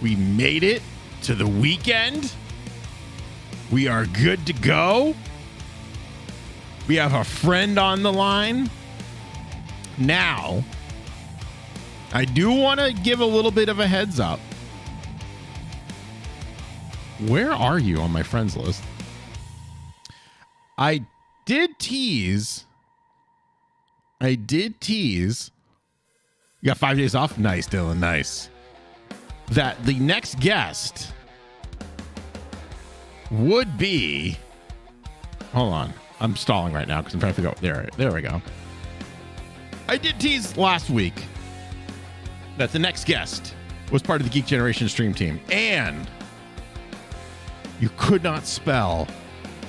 We made it to the weekend. We are good to go. We have a friend on the line. Now, I do want to give a little bit of a heads up. Where are you on my friends list? I did tease. You got 5 days off? Nice, Dylan. Nice. That the next guest would be... Hold on. I'm stalling right now because I'm trying to figure out... There we go. I did tease last week that the next guest was part of the Geek Generation stream team. And you could not spell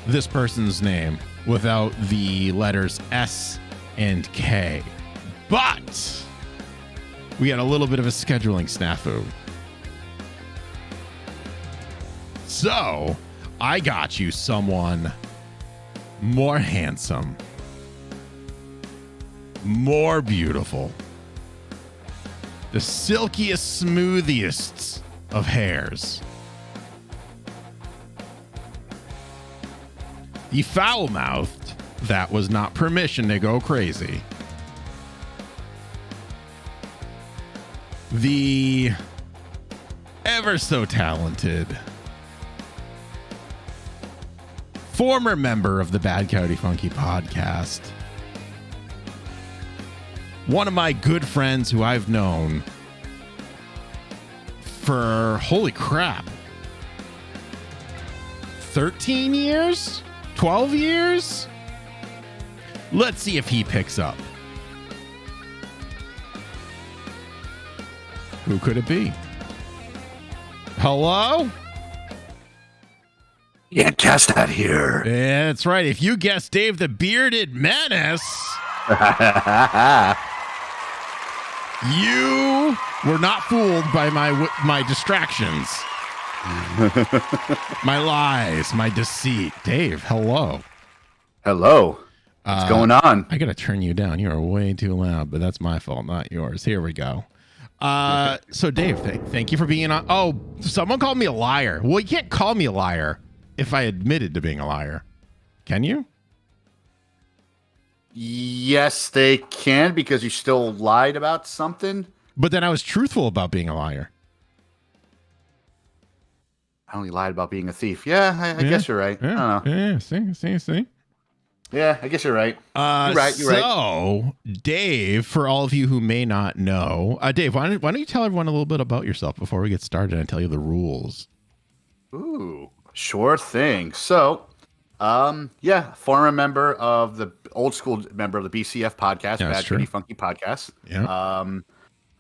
this person's name without the letters S and K. But we had a little bit of a scheduling snafu. So I got you someone more handsome, more beautiful, the silkiest, smoothiest of hairs, the foul-mouthed that was not permission to go crazy, the ever so talented former member of the Bad Coyote Funky podcast, one of my good friends who I've known for, holy crap, 13 years? 12 years? Let's see if he picks up. Who could it be? Hello? Yeah, cast that here. Yeah, that's right. If you guessed Dave the Bearded Menace, you were not fooled by my distractions, my lies, my deceit. Dave, hello. Hello. What's going on? I gotta turn you down. You are way too loud, but that's my fault, not yours. Here we go. So Dave, thank you for being on. Oh, someone called me a liar. Well, you can't call me a liar if I admitted to being a liar. Can you? Yes, they can, because you still lied about something. But then I was truthful about being a liar. I only lied about being a thief. Yeah, I guess you're right. Yeah, I don't know. Yeah, see. Yeah, I guess you're right. You're right. So, Dave, for all of you who may not know, Dave, why don't you tell everyone a little bit about yourself before we get started and tell you the rules? Ooh, sure thing. So, former member of the old school member of the BCF podcast, Yeah, Bad Coyote Funky podcast. Yeah.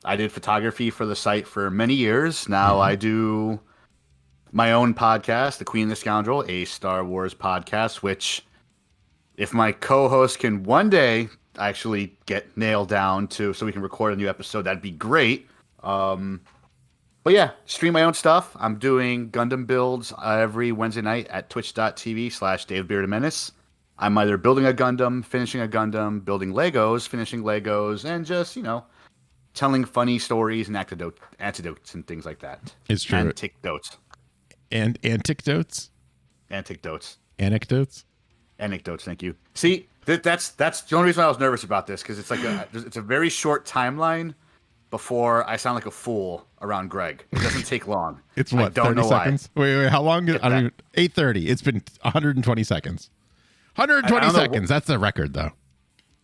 I did photography for the site for many years. Now I do my own podcast, The Queen and the Scoundrel, a Star Wars podcast, which, if my co-host can one day actually get nailed down to so we can record a new episode, that'd be great. But yeah, stream my own stuff. I'm doing Gundam builds every Wednesday night at twitch.tv/DaveTheBeardedMenace. I'm either building a Gundam, finishing a Gundam, building Legos, finishing Legos, and just, telling funny stories and anecdotes and things like that. It's true. Anecdotes. And anecdotes? Anecdotes. Anecdotes? Anecdotes, thank you. See, that's the only reason I was nervous about this, because it's like it's a very short timeline before I sound like a fool around Greg. It doesn't take long. It's what, 30 seconds? Wait, how long? 8:30. It's been 120 seconds. 120 seconds. That's the record, though.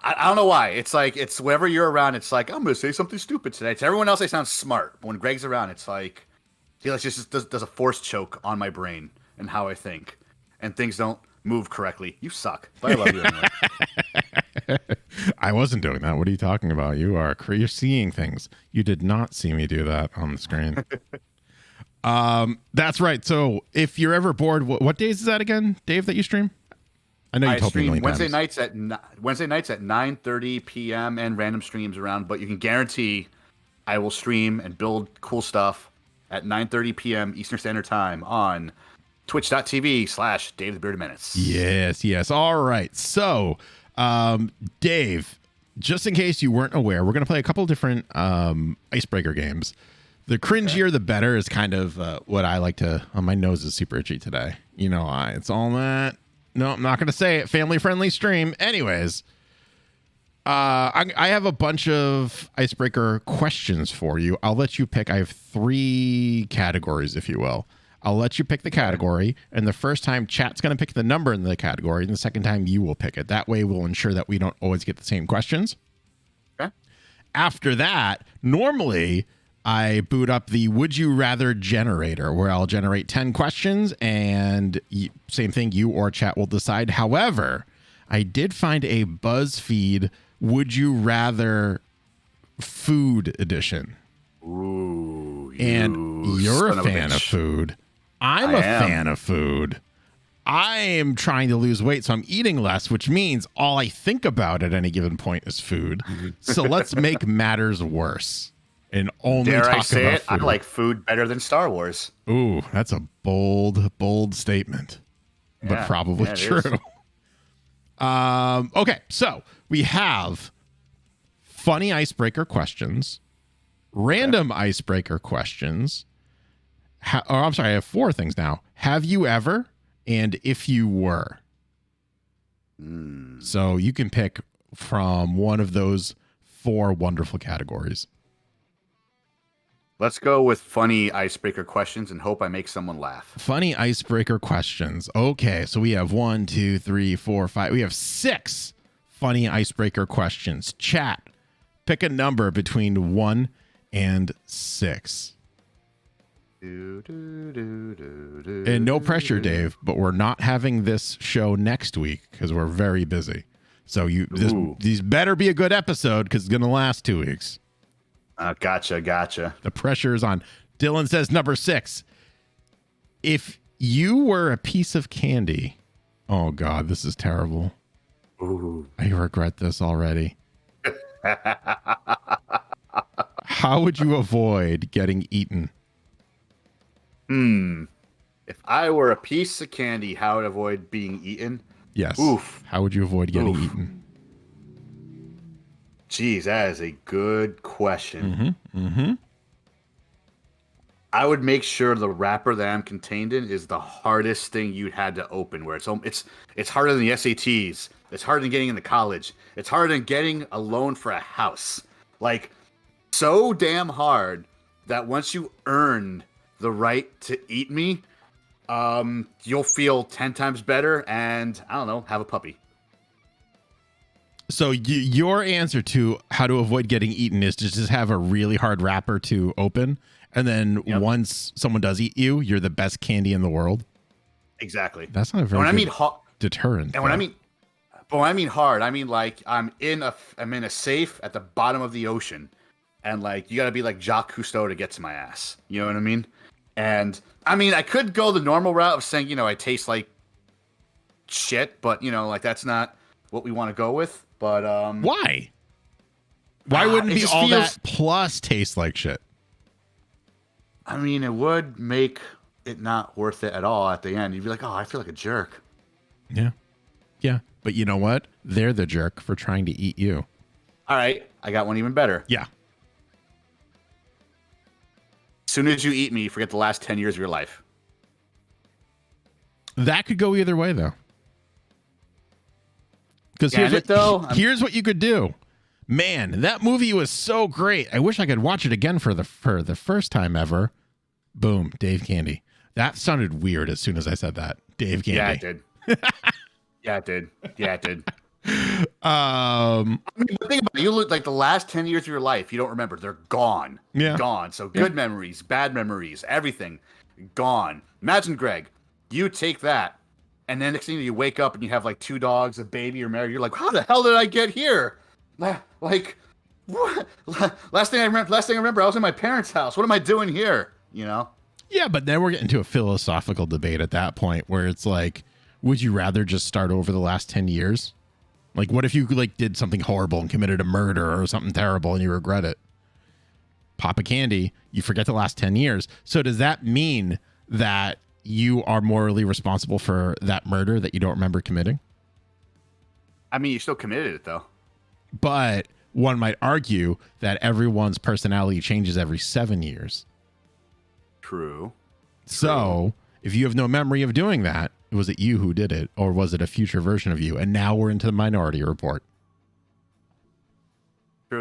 I don't know why. It's like, it's whenever you're around, it's like, I'm going to say something stupid today. To everyone else, I sound smart. But when Greg's around, it's like, he just does a force choke on my brain and how I think. And things don't move correctly. You suck. But I love you anyway. I wasn't doing that. What are you talking about? You're seeing things. You did not see me do that on the screen. That's right. So if you're ever bored, what days is that again, Dave, that you stream? I know you told me a million Wednesday times. nights at 9:30 p.m. and random streams around, but you can guarantee I will stream and build cool stuff at 9:30 p.m. Eastern Standard Time on twitch.tv/DaveTheBeardedMenace. Yes. All right. So, Dave, just in case you weren't aware, we're going to play a couple different Icebreaker games. The cringier, the better is kind of what I like to. Oh, my nose is super itchy today. You know why? It's all that. No, I'm not going to say it. Family friendly stream. Anyways, I have a bunch of icebreaker questions for you. I'll let you pick. I have 3 categories, if you will. I'll let you pick the category, and the first time chat's going to pick the number in the category, and the second time you will pick it. That way we'll ensure that we don't always get the same questions. Okay. After that, normally I boot up the Would You Rather generator, where I'll generate 10 questions, and same thing, you or chat will decide. However, I did find a BuzzFeed Would You Rather food edition. Ooh, and you're a fan of food. I'm a fan of food. I am trying to lose weight, so I'm eating less, which means all I think about at any given point is food. So let's make matters worse and only Dare talk I say about it? food. I like food better than Star Wars. Ooh, that's a bold statement, but probably true. Okay, so we have funny icebreaker questions, random icebreaker questions. I'm sorry, I have 4 things now. Have you ever, and if you were. So you can pick from one of those 4 wonderful categories. Let's go with funny icebreaker questions and hope I make someone laugh. Funny icebreaker questions. Okay, so we have 1, 2, 3, 4, 5. We have 6 funny icebreaker questions. Chat, pick a number between 1 and 6. And no pressure, Dave, but we're not having this show next week because we're very busy. So these better be a good episode because it's going to last 2 weeks. Gotcha. The pressure is on. Dylan says number 6. If you were a piece of candy, oh God, this is terrible. Ooh. I regret this already. How would you avoid getting eaten? If I were a piece of candy, how would I avoid being eaten? Yes. Oof. How would you avoid getting eaten? Jeez, that is a good question. I would make sure the wrapper that I'm contained in is the hardest thing you had to open. Where it's harder than the SATs. It's harder than getting into college. It's harder than getting a loan for a house. Like, so damn hard that once you earn the right to eat me, you'll feel 10 times better and, I don't know, have a puppy. So your answer to how to avoid getting eaten is to just have a really hard wrapper to open, and then once someone does eat you, you're the best candy in the world. Exactly. That's not a very good deterrent. And when I mean hard, I mean like I'm in a safe at the bottom of the ocean, and like you got to be like Jacques Cousteau to get to my ass. You know what I mean? And I mean I could go the normal route of saying I taste like shit, but like that's not what we want to go with. But why? Why wouldn't it be all that plus taste like shit? I mean, it would make it not worth it at all at the end. You'd be like, oh, I feel like a jerk. Yeah. But you know what? They're the jerk for trying to eat you. All right. I got one even better. Yeah. As soon as you eat me, you forget the last 10 years of your life. That could go either way, though. Because here's what you could do. Man, that movie was so great. I wish I could watch it again for the first time ever. Boom, Dave Candy. That sounded weird as soon as I said that. Dave Candy. Yeah, it did. Yeah, it did. I mean, but think about it. You look like the last 10 years of your life, you don't remember. They're gone. Yeah. Gone. So good memories, bad memories, everything gone. Imagine, Greg, you take that, and then next thing you wake up and you have like 2 dogs, a baby, you're married. You're like, how the hell did I get here? Like, what? Last thing I remember, I was in my parents' house. What am I doing here? Yeah, but then we're getting to a philosophical debate at that point where it's like, would you rather just start over the last 10 years? Like, what if you did something horrible and committed a murder or something terrible and you regret it? Pop a candy, you forget the last 10 years. So does that mean that you are morally responsible for that murder that you don't remember committing? I mean, you still committed it, though. But one might argue that everyone's personality changes every 7 years. True. So if you have no memory of doing that, was it you who did it, or was it a future version of you? And now we're into the Minority Report.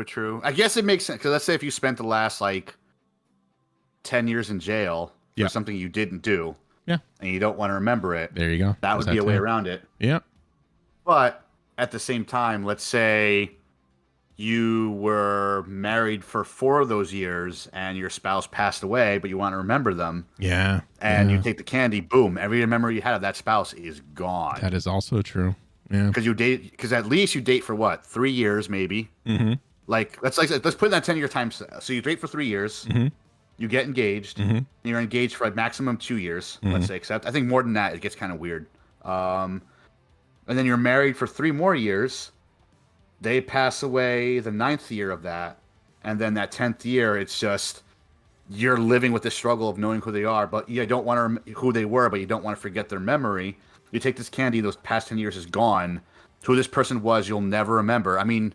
True. I guess it makes sense, because let's say if you spent the last, 10 years in jail for something you didn't do, and you don't want to remember it. There you go. That would be a way around it. Yeah. But at the same time, let's say you were married for 4 of those years and your spouse passed away, but you want to remember them. Yeah. And you take the candy, boom, every memory you had of that spouse is gone. That is also true. Yeah. Because at least you date for what, 3 years maybe. Mm-hmm. Let's put in that 10-year time. So you date for 3 years. Mm-hmm. You get engaged. Mm-hmm. And you're engaged for maximum 2 years. Let's say, except I think more than that it gets kind of weird. And then you're married for 3 more years. They pass away the 9th year of that, and then that 10th year, it's just you're living with the struggle of knowing who they are, but you don't want to who they were, but you don't want to forget their memory. You take this candy; those past 10 years is gone. Who this person was, you'll never remember. I mean,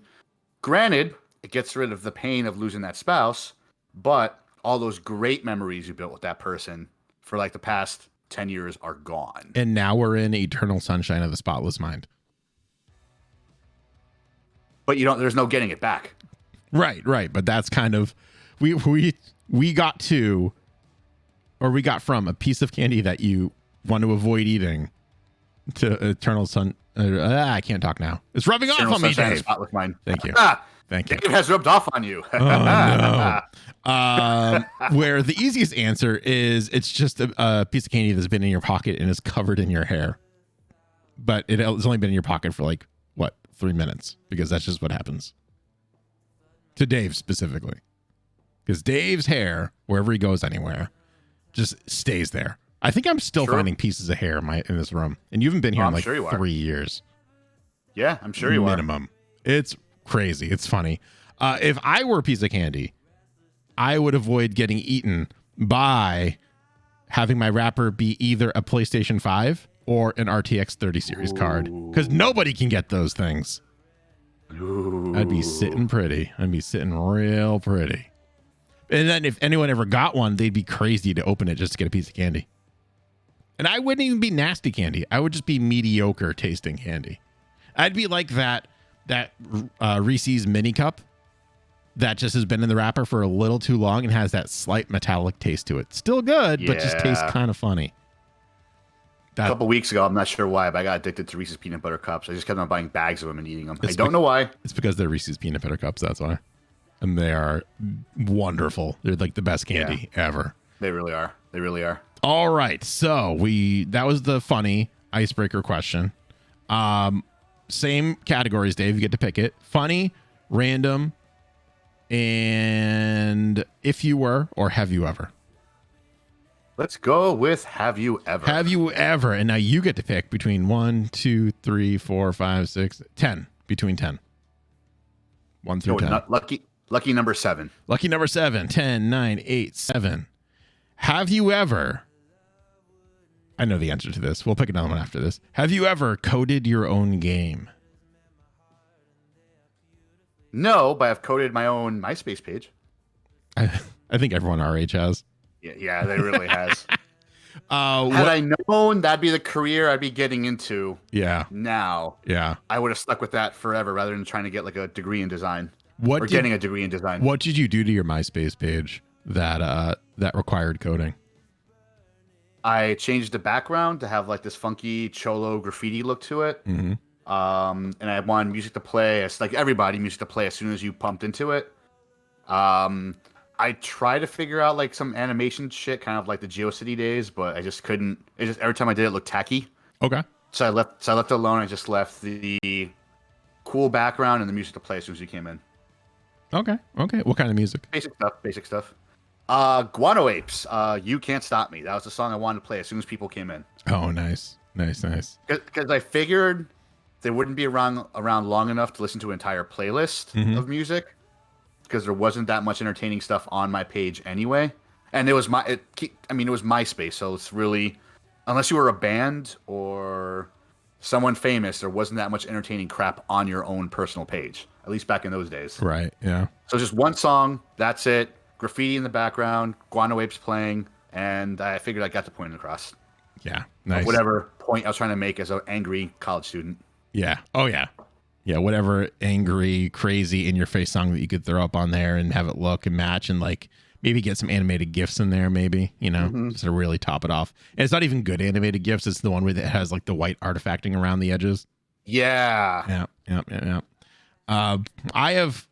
granted, it gets rid of the pain of losing that spouse, but all those great memories you built with that person for the past 10 years are gone. And now we're in eternal sunshine of the spotless mind. But there's no getting it back. Right. But that's kind of we got from a piece of candy that you want to avoid eating to eternal sun. I can't talk now. It's rubbing off on me, Dave. Spotless mind. Thank you. Thank you. Dave has rubbed off on you. Oh, no. Where the easiest answer is it's just a piece of candy that's been in your pocket and is covered in your hair. But it's only been in your pocket for 3 minutes, because that's just what happens to Dave specifically, because Dave's hair, wherever he goes anywhere, just stays there. I think I'm still finding pieces of hair in this room, and you haven't been here in 3 years. Yeah, I'm sure you minimum. It's crazy. It's funny. If I were a piece of candy, I would avoid getting eaten by having my wrapper be either a PlayStation 5 or an RTX 30 series card, because nobody can get those things. Ooh. I'd be sitting pretty. I'd be sitting real pretty. And then if anyone ever got one, they'd be crazy to open it just to get a piece of candy. And I wouldn't even be nasty candy. I would just be mediocre tasting candy. I'd be like that Reese's mini cup that just has been in the wrapper for a little too long and has that slight metallic taste to it. Still good, but just tastes kind of funny. A couple weeks ago, I'm not sure why, but I got addicted to Reese's peanut butter cups. I just kept on buying bags of them and eating them. I don't know why. It's because they're Reese's peanut butter cups. That's why. And they are wonderful. They're like the best candy ever. They really are. They really are. All right. So that was the funny icebreaker question. Same categories, Dave. You get to pick it. Funny, random, and if you were or have you ever. Let's go with have you ever. Have you ever? And now you get to pick between 1, 2, 3, 4, 5, 6, 10. Between 10. 1 through 10. Lucky number 7. Lucky number 7. 10, 9, 8, 7. Have you ever? I know the answer to this. We'll pick another one after this. Have you ever coded your own game? No, but I've coded my own MySpace page. I think everyone our age has. Yeah, they really has. Had I known that'd be the career I'd be getting into, now, I would have stuck with that forever rather than trying to get a degree in design. Getting a degree in design. What did you do to your MySpace page that required coding? I changed the background to have this funky cholo graffiti look to it. Mm-hmm. And I wanted music to play. It's like everybody, music to play as soon as you pumped into it. I tried to figure out some animation shit, kind of like the GeoCity days, but I just couldn't. Every time I did it looked tacky. Okay. So I left it alone. I just left the cool background and the music to play as soon as you came in. Okay. What kind of music? Basic stuff. Guano Apes. You Can't Stop Me. That was the song I wanted to play as soon as people came in. Oh, nice. Because I figured they wouldn't be around long enough to listen to an entire playlist of music, because there wasn't that much entertaining stuff on my page anyway. And it was MySpace, so it's really, unless you were a band or someone famous, there wasn't that much entertaining crap on your own personal page, at least back in those days. Right, yeah. So just one song, that's it. Graffiti in the background, Guano Apes playing, and I figured I got the point across. Yeah, nice. Whatever point I was trying to make as an angry college student. Yeah. Oh yeah. Yeah. Whatever angry, crazy, in your face song that you could throw up on there and have it look and match, and like maybe get some animated GIFs in there, maybe, just to really top it off. And it's not even good animated GIFs. It's the one where it has like the white artifacting around the edges. Yeah. Yeah. I have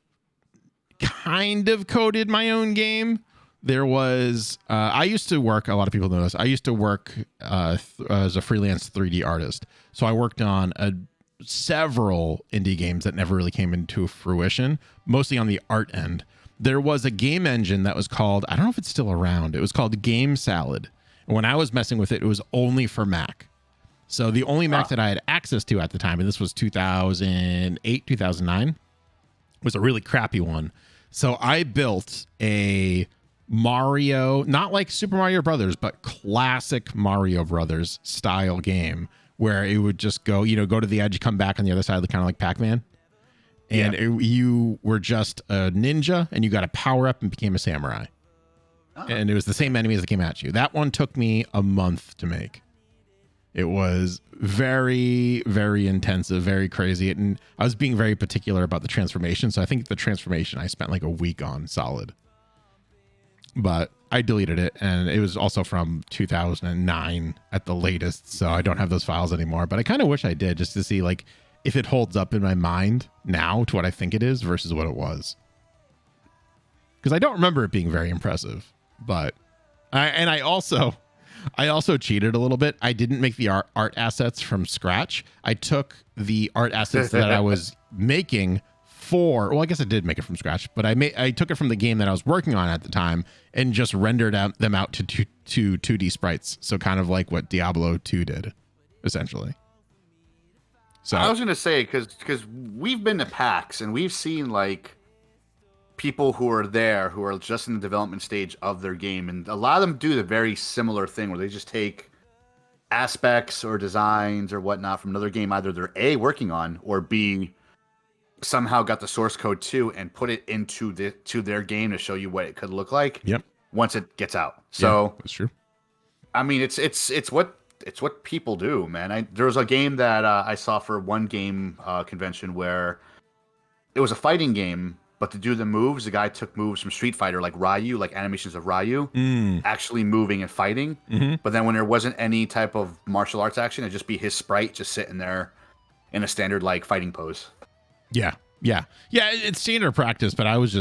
kind of coded my own game. There was, I used to work, a lot of people know this, I used to work as a freelance 3D artist. So I worked on several indie games that never really came into fruition, mostly on the art end. There was a game engine that was called, I don't know if it's still around, it was called Game Salad. And when I was messing with it, it was only for Mac. So the only Mac that I had access to at the time, and this was 2008, 2009, was a really crappy one. So I built a Mario, not like Super Mario Brothers, but classic Mario Brothers style game where it would just go, go to the edge, come back on the other side, kind of like Pac-Man. And you were just a ninja and you got a power up and became a samurai. And it was the same enemies that came at you. That one took me a month to make. It was very, very intensive, very crazy. And I was being very particular about the transformation. So I think the transformation I spent like a week on solid. But I deleted it. And it was also from 2009 at the latest. So I don't have those files anymore. But I kind of wish I did, just to see like if it holds up in my mind now to what I think it is versus what it was. Because I don't remember it being very impressive. But I also cheated a little bit. I didn't make the art assets from scratch. I took the art assets that I was making well, I guess I did make it from scratch, but I took it from the game that I was working on at the time and just rendered them out to 2D sprites. So kind of like what Diablo 2 did, essentially. So I was going to say, because we've been to PAX and we've seen like people who are there who are just in the development stage of their game, and a lot of them do the very similar thing where they just take aspects or designs or whatnot from another game either they're A, working on, or B, somehow got the source code too and put it into their game to show you what it could look like. Yep. Once it gets out. So that's true. I mean, it's what people do, man. There was a game that I saw for one game convention where it was a fighting game, but to do the moves, the guy took moves from Street Fighter, like Ryu, like animations of Ryu, actually moving and fighting. But then when there wasn't any type of martial arts action, it'd just be his sprite just sitting there in a standard like fighting pose. Yeah. It's standard practice, but I was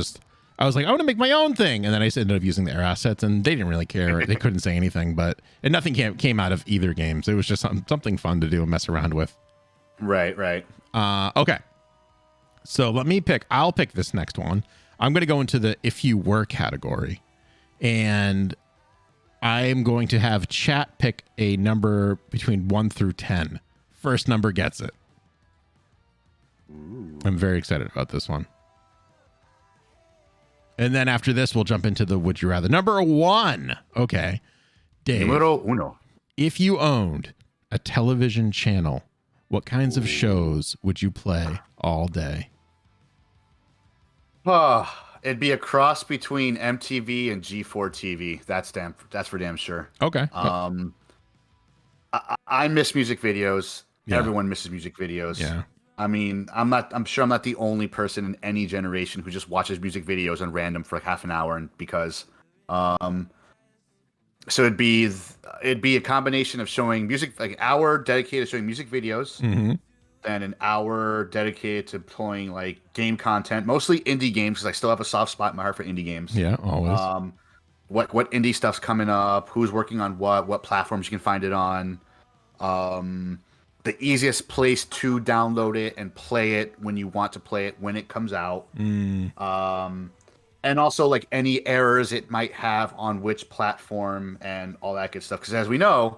like, I want to make my own thing. And then I ended up using their assets and they didn't really care. They couldn't say anything, and nothing came out of either games. It was just something fun to do and mess around with. Right. Okay. So I'll pick this next one. I'm going to go into the if you were category, and I'm going to have chat pick a number between 1 through 10. First number gets it. Ooh. I'm very excited about this one. And then after this, we'll jump into the would you rather. Number 1. Okay. Dave. Numero uno. If you owned a television channel, what kinds of shows would you play all day? It'd be a cross between MTV and G4 TV. That's for damn sure. Okay. I miss music videos. Yeah. Everyone misses music videos. Yeah. I mean, I'm sure I'm not the only person in any generation who just watches music videos on random for like half an hour, and because so it'd be a combination of showing music, like an hour dedicated to showing music videos, then an hour dedicated to playing like game content, mostly indie games, because I still have a soft spot in my heart for indie games. Yeah, always. What indie stuff's coming up, who's working on what platforms you can find it on, the easiest place to download it and play it when you want to play it when it comes out. And also like any errors it might have on which platform and all that good stuff. Because as we know,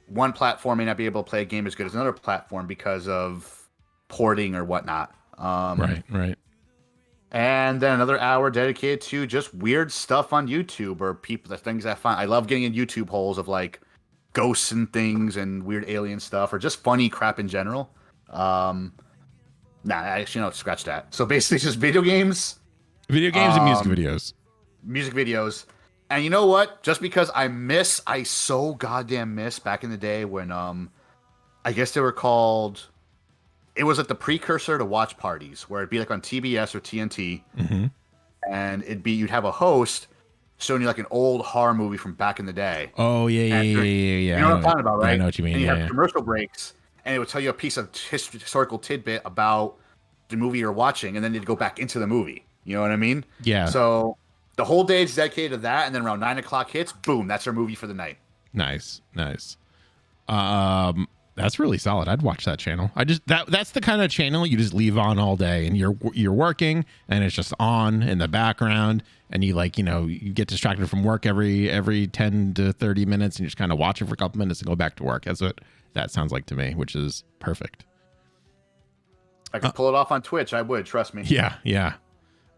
one platform may not be able to play a game as good as another platform because of porting or whatnot. Right. And then another hour dedicated to just weird stuff on YouTube or the things I find. I love getting in YouTube holes of like ghosts and things and weird alien stuff or just funny crap in general. Actually, no, scratch that. So basically just video games. And music videos. Music videos. And you know what? Just because I so goddamn miss back in the day when I guess they were called. It was like the precursor to watch parties, where it'd be like on TBS or TNT, and you'd have a host showing you like an old horror movie from back in the day. Oh yeah. You know what I'm talking about, right? I know what you mean. And you Yeah, have commercial breaks, and it would tell you a piece of historical tidbit about the movie you're watching, and then you'd go back into the movie. You know what I mean? yeah. So the whole day is dedicated to that, and then around 9 o'clock hits, boom, that's our movie for the night. Nice. That's really solid. I'd watch that channel. That's the kind of channel you just leave on all day, and you're working, and it's just on in the background, and you you get distracted from work every 10 to 30 minutes, and you just kind of watch it for a couple minutes and go back to work. That's what that sounds like to me, which is perfect. I could pull it off on Twitch. I would, trust me. Yeah.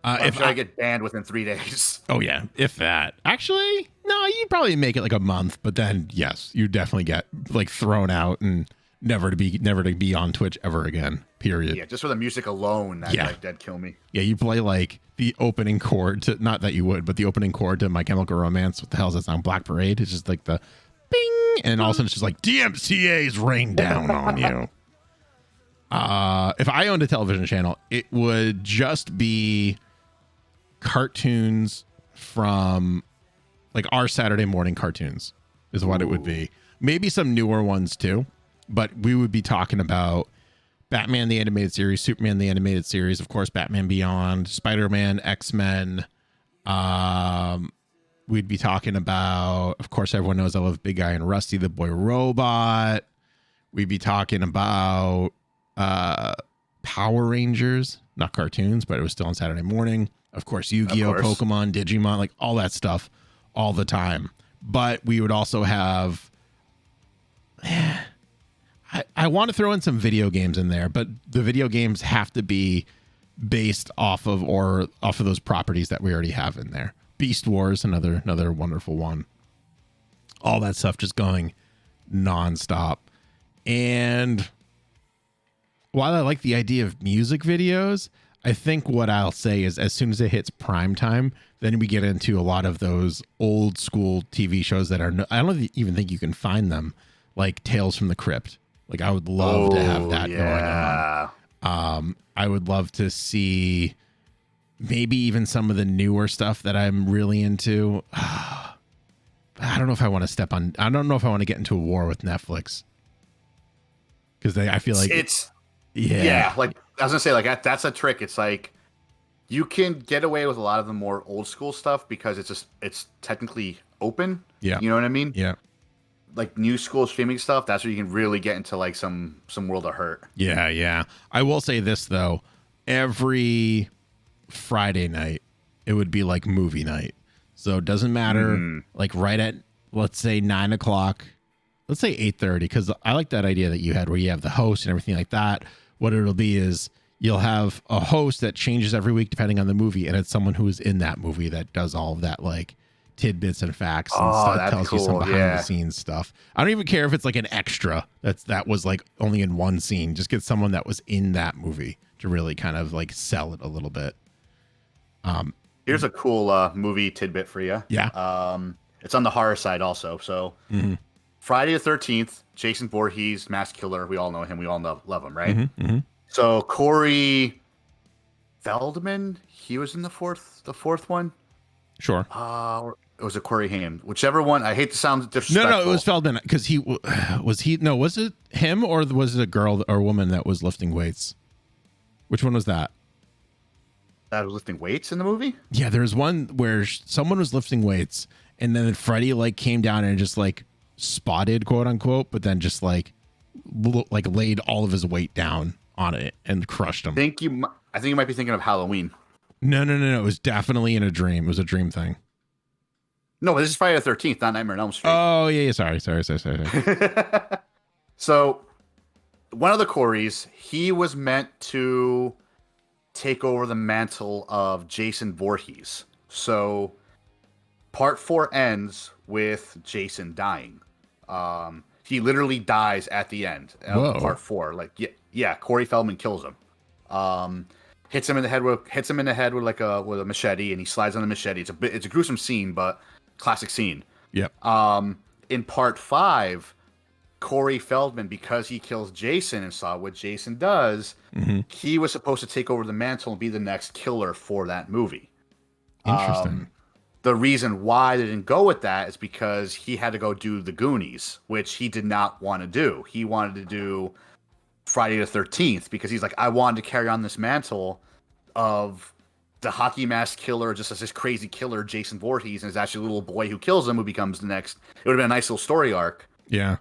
If I get banned within 3 days. Oh yeah, if that. Actually, no, you'd probably make it like a month, but then yes, you definitely get like thrown out and never to be on Twitch ever again. Period. Yeah, just for the music alone, that'd kill me. Yeah, you play like the opening chord to, not that you would, but the opening chord to My Chemical Romance. What the hell is that song? Black Parade. It's just like the bing, and all of a sudden it's just like DMCA's rain down on you. If I owned a television channel, it would just be cartoons from like our Saturday morning cartoons is what it would be. Maybe some newer ones too, but we would be talking about Batman the Animated Series, Superman the Animated Series, of course, Batman Beyond, Spider-Man, X-Men. We'd be talking about, of course, everyone knows I love Big Guy and Rusty the Boy Robot. We'd be talking about Power Rangers, not cartoons, but it was still on Saturday morning. Of course, Yu-Gi-Oh, Pokemon, Digimon, like all that stuff all the time. But we would also have, I want to throw in some video games in there, but the video games have to be based off of those properties that we already have in there. Beast Wars, another wonderful one. All that stuff just going nonstop. And while I like the idea of music videos, I think what I'll say is as soon as it hits prime time, then we get into a lot of those old school TV shows that I don't even think you can find them, like Tales from the Crypt. Like I would love to have that going on. I would love to see maybe even some of the newer stuff that I'm really into. I don't know if I want to get into a war with Netflix. Because I feel like yeah, like I was gonna say, like that's a trick. It's like you can get away with a lot of the more old school stuff because it's technically open. Yeah, you know what I mean. Yeah, like new school streaming stuff. That's where you can really get into like some world of hurt. Yeah. I will say this though, every Friday night it would be like movie night, so it doesn't matter. Like right at, let's say 9 o'clock. Let's say 8:30, because I like that idea that you had where you have the host and everything like that. What it'll be is you'll have a host that changes every week depending on the movie, and it's someone who is in that movie that does all of that, like tidbits and facts and stuff, tells you some behind the scenes stuff. I don't even care if it's like an extra that was like only in one scene. Just get someone that was in that movie to really kind of like sell it a little bit. Here's a cool movie tidbit for you. Yeah. It's on the horror side also. So Friday the 13th, Jason Voorhees, mass killer. We all know him. We all love him, right? So Corey Feldman, he was in the fourth one. Sure. It was a Corey Haim, whichever one. I hate to sound disrespectful. No, it was Feldman because was it him or was it a girl or woman that was lifting weights? Which one was that? That was lifting weights in the movie? Yeah, there was one where someone was lifting weights and then Freddy like came down and just like spotted, quote unquote, but then just like laid all of his weight down on it and crushed him. I think you might be thinking of Halloween. No. It was definitely in a dream. It was a dream thing. No, this is Friday the 13th, not Nightmare on Elm Street. Oh, yeah. Sorry. So, one of the Coreys, he was meant to take over the mantle of Jason Voorhees. So, part 4 ends with Jason dying. He literally dies at the end of part 4. Like, yeah, Corey Feldman kills him. Hits him in the head with a machete, and he slides on the machete. It's a gruesome scene, but classic scene. Yep. In part 5, Corey Feldman, because he kills Jason and saw what Jason does, he was supposed to take over the mantle and be the next killer for that movie. Interesting. The reason why they didn't go with that is because he had to go do the Goonies, which he did not want to do. He wanted to do Friday the 13th because he's like, I wanted to carry on this mantle of the hockey mask killer, just as this crazy killer, Jason Voorhees, and it's actually a little boy who kills him who becomes the next. It would have been a nice little story arc. Yeah.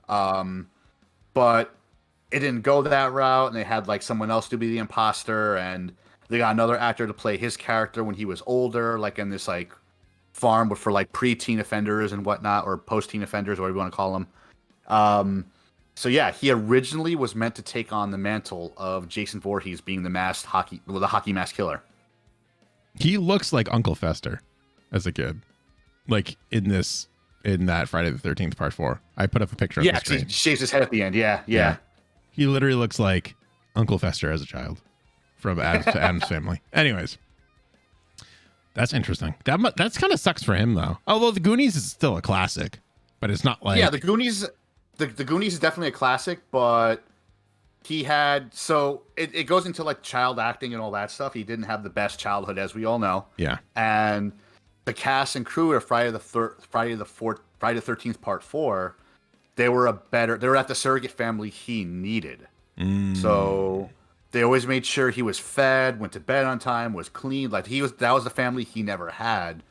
But it didn't go that route, and they had like someone else to be the imposter, and they got another actor to play his character when he was older, like in this like farm for like pre-teen offenders and whatnot, or post-teen offenders, whatever you want to call them. So yeah, he originally was meant to take on the mantle of Jason Voorhees being the hockey mask killer. He looks like Uncle Fester as a kid, like in that Friday the 13th part 4. I put up a picture of the screen. He shaves his head at the end. Yeah. He literally looks like Uncle Fester as a child from Addams Family. Anyways, that's interesting. That's kind of sucks for him though. Although the Goonies is still a classic, but it's not like the Goonies. The Goonies is definitely a classic, but he had it goes into like child acting and all that stuff. He didn't have the best childhood, as we all know. Yeah, and the cast and crew of Friday the 13th Part 4, they were at the surrogate family he needed. So they always made sure he was fed, went to bed on time, was clean. Like that was the family he never had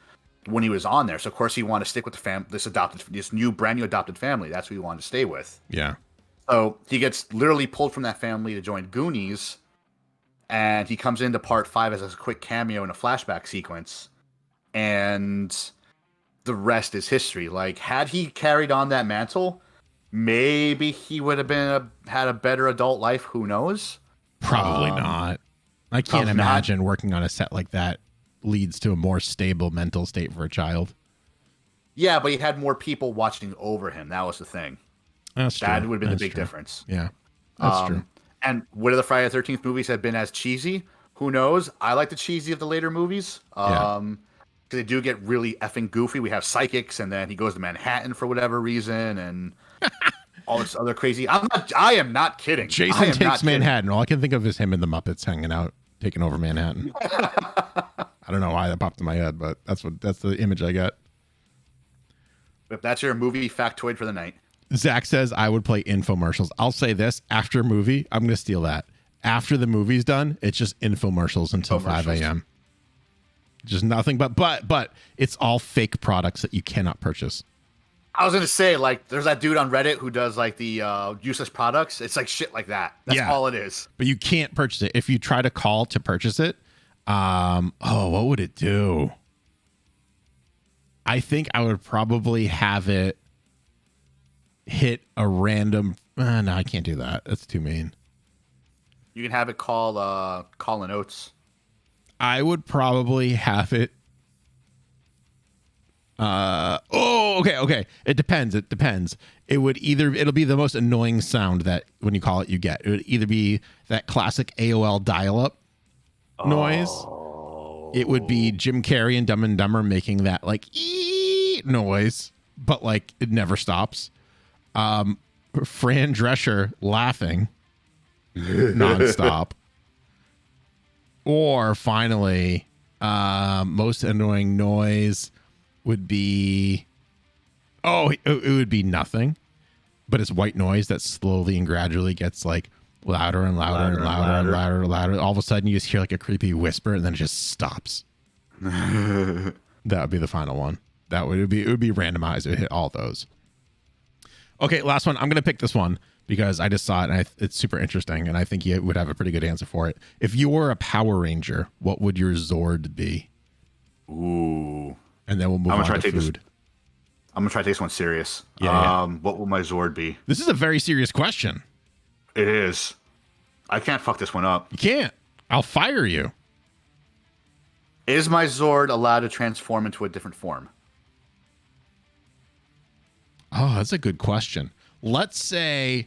when he was on there. So of course he wanted to stick with this brand new adopted family. That's who he wanted to stay with. Yeah. So he gets literally pulled from that family to join Goonies, and he comes into Part 5 as a quick cameo in a flashback sequence. And the rest is history. Like, had he carried on that mantle, maybe he would have had a better adult life. Who knows? Probably not. I can't imagine working on a set like that leads to a more stable mental state for a child. Yeah, but he had more people watching over him. That was the thing. That's true. That would have been That's the big true. difference. Yeah, that's true. And would the Friday the 13th movies have been as cheesy? Who knows? I like the cheesy of the later movies. Because they do get really effing goofy. We have psychics, and then he goes to Manhattan for whatever reason, and all this other crazy. I am not kidding. Jason takes Manhattan. All I can think of is him and the Muppets hanging out, taking over Manhattan. I don't know why that popped in my head, but that's the image I get. If that's your movie factoid for the night. Zach says I would play infomercials. I'll say this, after a movie, I'm going to steal that. After the movie's done, it's just infomercials until 5 a.m. Just nothing but it's all fake products that you cannot purchase. I was going to say, like, there's that dude on Reddit who does, like, the useless products. It's like shit like that. That's all it is. But you can't purchase it. If you try to call to purchase it, what would it do? I think I would probably have it hit a random. No, I can't do that. That's too mean. You can have it call Colin Oates. I would probably have it. Okay. It depends. It'll be the most annoying sound that when you call it, you get. It would either be that classic AOL dial-up noise. It would be Jim Carrey and Dumb and Dumber making that like ee noise, but like it never stops. Fran Drescher laughing nonstop. Or finally, most annoying noise would be, it would be nothing, but it's white noise that slowly and gradually gets like louder and louder and louder and louder and louder. All of a sudden, you just hear like a creepy whisper, and then it just stops. That would be the final one. It would be randomized. It would hit all those. Okay, last one. I'm gonna pick this one because I just saw it and it's super interesting, and I think you would have a pretty good answer for it. If you were a Power Ranger, what would your Zord be? Ooh. And then we'll move on to food. I'm gonna try to take this one serious. Yeah. What will my Zord be? This is a very serious question. It is. I can't fuck this one up. You can't. I'll fire you. Is my Zord allowed to transform into a different form? Oh, that's a good question. Let's say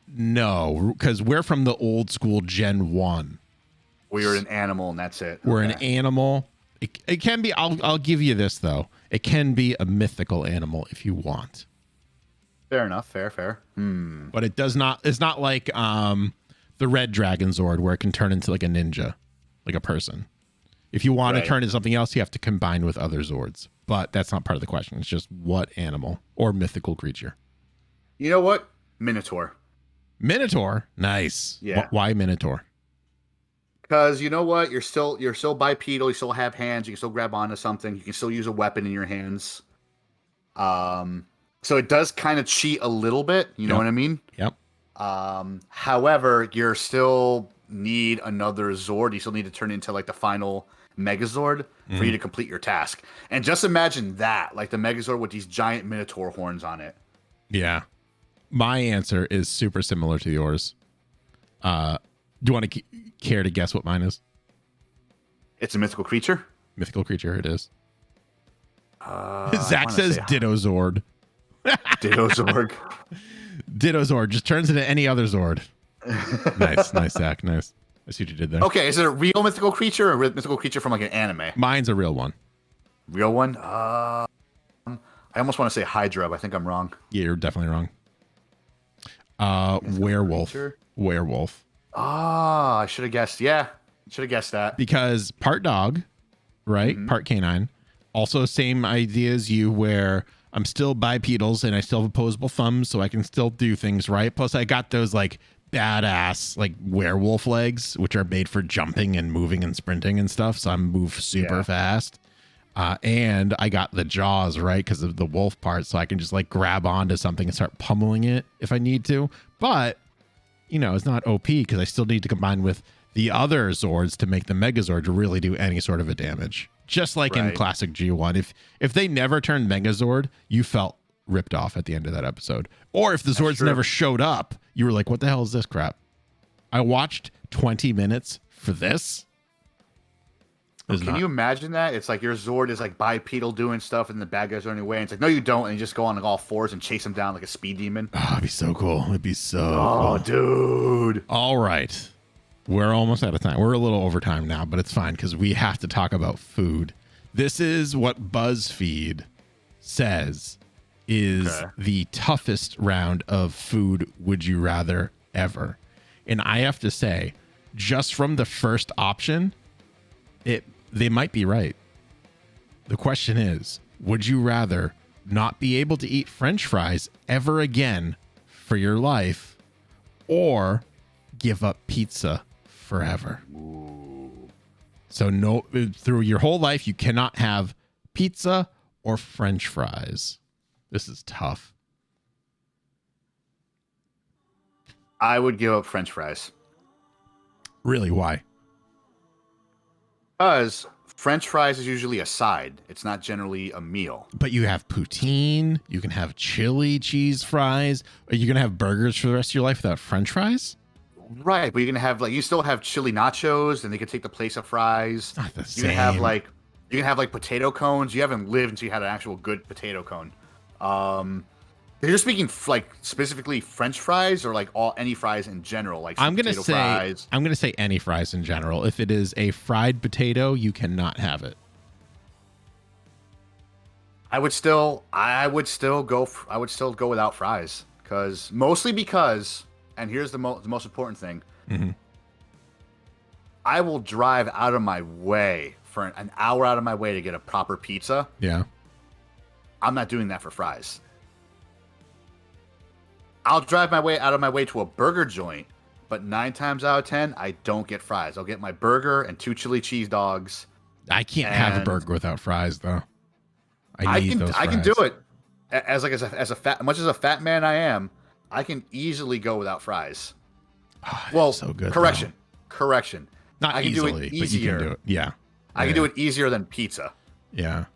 no, because we're from the old school Gen 1. We're an animal and that's it. We're an animal, It can be. I'll give you this though. It can be a mythical animal if you want. Fair enough. Fair. But it does not. It's not like the red dragon Zord where it can turn into like a ninja, like a person. If you want to turn into something else, you have to combine with other Zords. But that's not part of the question. It's just what animal or mythical creature. You know what? Minotaur. Minotaur, nice. Yeah. Why Minotaur? Because you know what? You're still bipedal. You still have hands. You can still grab onto something. You can still use a weapon in your hands. So it does kind of cheat a little bit. You know what I mean? Yep. However, you still need another Zord. You still need to turn into like the final Megazord for you to complete your task. And just imagine that, like the Megazord with these giant Minotaur horns on it. Yeah. My answer is super similar to yours. Do you want to care to guess what mine is? It's a mythical creature? Mythical creature it is. Zach says Ditto Zord. Ditto Zord. Ditto Zord just turns into any other Zord. Nice, Zach. Nice. I see what you did there. Okay, is it a real mythical creature or a mythical creature from like an anime? Mine's a real one. Real one? I almost want to say Hydra, but I think I'm wrong. Yeah, you're definitely wrong. Werewolf. Creature? Werewolf. I should have guessed. Yeah, should have guessed that. Because part dog, right? Part canine. Also, same idea as you, where I'm still bipedals and I still have opposable thumbs, so I can still do things right. Plus, I got those like badass like werewolf legs, which are made for jumping and moving and sprinting and stuff. So I move super fast. And I got the jaws, right, because of the wolf part, so I can just like grab onto something and start pummeling it if I need to. But you know, it's not OP because I still need to combine with the other Zords to make the Megazord to really do any sort of a damage. Just like in classic G1, if they never turned Megazord, you felt ripped off at the end of that episode. Or if the Zords never showed up, you were like, what the hell is this crap? I watched 20 minutes for this. Can you imagine that? It's like your Zord is like bipedal doing stuff and the bad guys are running away. And it's like, no, you don't. And you just go on like all fours and chase them down like a speed demon. Oh, it'd be so cool. It'd be so cool. Dude. All right. We're almost out of time. We're a little over time now, but it's fine because we have to talk about food. This is what BuzzFeed says is the toughest round of food would you rather ever. And I have to say, just from the first option, they might be right. The question is, would you rather not be able to eat French fries ever again for your life or give up pizza forever? Ooh. So no, through your whole life, you cannot have pizza or French fries. This is tough. I would give up French fries. Really? Why? Because French fries is usually a side. It's not generally a meal. But you have poutine. You can have chili cheese fries. Are you going to have burgers for the rest of your life without French fries? Right, but you're gonna have like you still have chili nachos, and they can take the place of fries. Not the You can have like potato cones. You haven't lived until you had an actual good potato cone. You're speaking like specifically French fries or like any fries in general. Like I'm gonna say any fries in general. If it is a fried potato, you cannot have it. I would still go without fries mostly because. And here's the most important thing. Mm-hmm. I will drive out of my way for an hour out of my way to get a proper pizza. Yeah. I'm not doing that for fries. I'll drive out of my way to a burger joint, but 9 times out of 10, I don't get fries. I'll get my burger and 2 chili cheese dogs. I can't have a burger without fries, though. I can do it. As a fat man I am, I can easily go without fries. Oh, well, so good, correction. Not I can easily, do it but you easier. can do it. Yeah. I can do it easier than pizza. Yeah.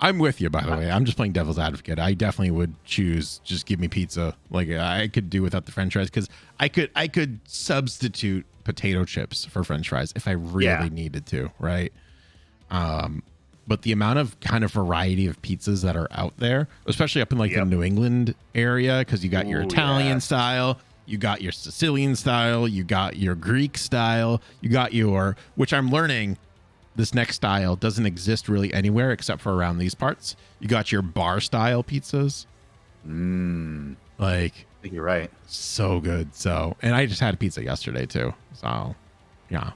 I'm with you, by the way. I'm just playing devil's advocate. I definitely would choose just give me pizza. Like I could do without the French fries because I could substitute potato chips for French fries if I really needed to, right? But the amount of kind of variety of pizzas that are out there, especially up in like the New England area, because you got your Italian style, you got your Sicilian style, you got your Greek style, you got your, which I'm learning, this next style doesn't exist really anywhere except for around these parts. You got your bar style pizzas. Like, I think you're right. So good. So, and I just had a pizza yesterday too. So, yeah.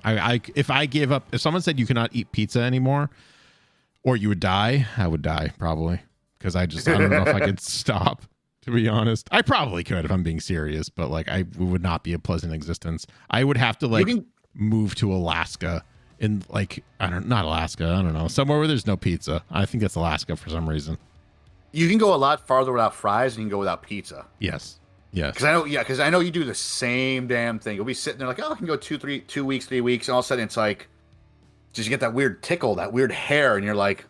If someone said you cannot eat pizza anymore or you would die, I would die probably. Because I don't know if I could stop, to be honest. I probably could if I'm being serious, but like it would not be a pleasant existence. I would have to move to Alaska in not Alaska. I don't know. Somewhere where there's no pizza. I think that's Alaska for some reason. You can go a lot farther without fries and you can go without pizza. Yes. Because I know you do the same damn thing. You'll be sitting there like, oh, I can go 2 weeks, 3 weeks, and all of a sudden it's like, just you get that weird tickle, that weird hair, and you're like,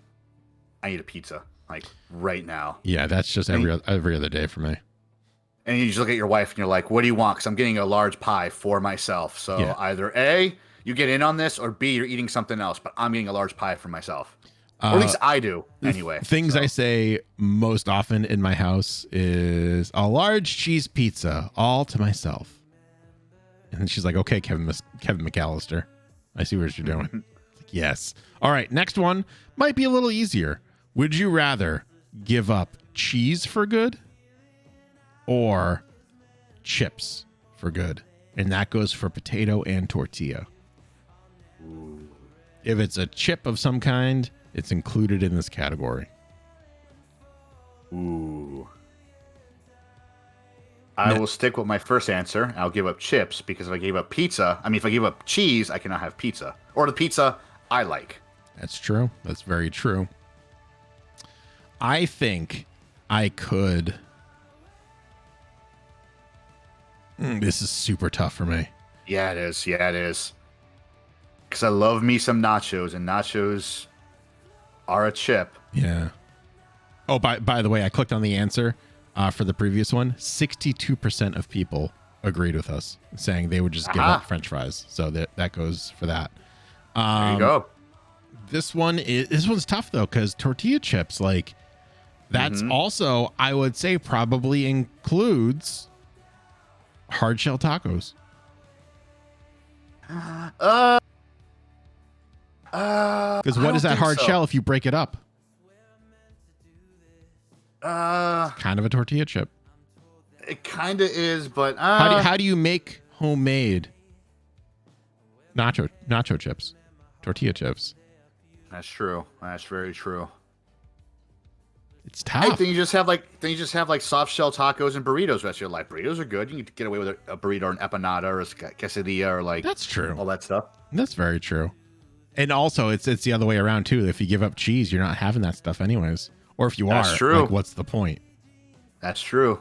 I need a pizza, like right now. Yeah, that's just every other day for me. And you just look at your wife and you're like, what do you want? Because I'm getting a large pie for myself. So either A, you get in on this, or B, you're eating something else, but I'm getting a large pie for myself. Or at least I do, anyway. Things I say most often in my house is a large cheese pizza, all to myself. And she's like, okay, Kevin McAllister. I see what you're doing. Like, yes. All right, next one might be a little easier. Would you rather give up cheese for good or chips for good? And that goes for potato and tortilla. Ooh. If it's a chip of some kind, it's included in this category. Ooh. I will stick with my first answer. I'll give up chips because if I gave up cheese, I cannot have pizza. Or the pizza I like. That's true. That's very true. I think I could. This is super tough for me. Yeah, it is. Because I love me some nachos, and nachos are a chip. Yeah. Oh, by the way, I clicked on the answer for the previous one. 62% of people agreed with us, saying they would just give up French fries. So that goes for that. There you go. This one's tough though, because tortilla chips, like that's also, I would say, probably includes hard shell tacos. Because what is that hard shell if you break it up? Kind of a tortilla chip. It kind of is, but how do you make homemade nacho chips, tortilla chips? That's true. That's very true. It's tough. I think you just have like soft shell tacos and burritos. Rest of your life, burritos are good. You can get away with a burrito or an empanada or a quesadilla or like that's true. All that stuff. That's very true. And also, it's the other way around too. If you give up cheese, you're not having that stuff anyways. Or if you that's true. Like, what's the point? That's true.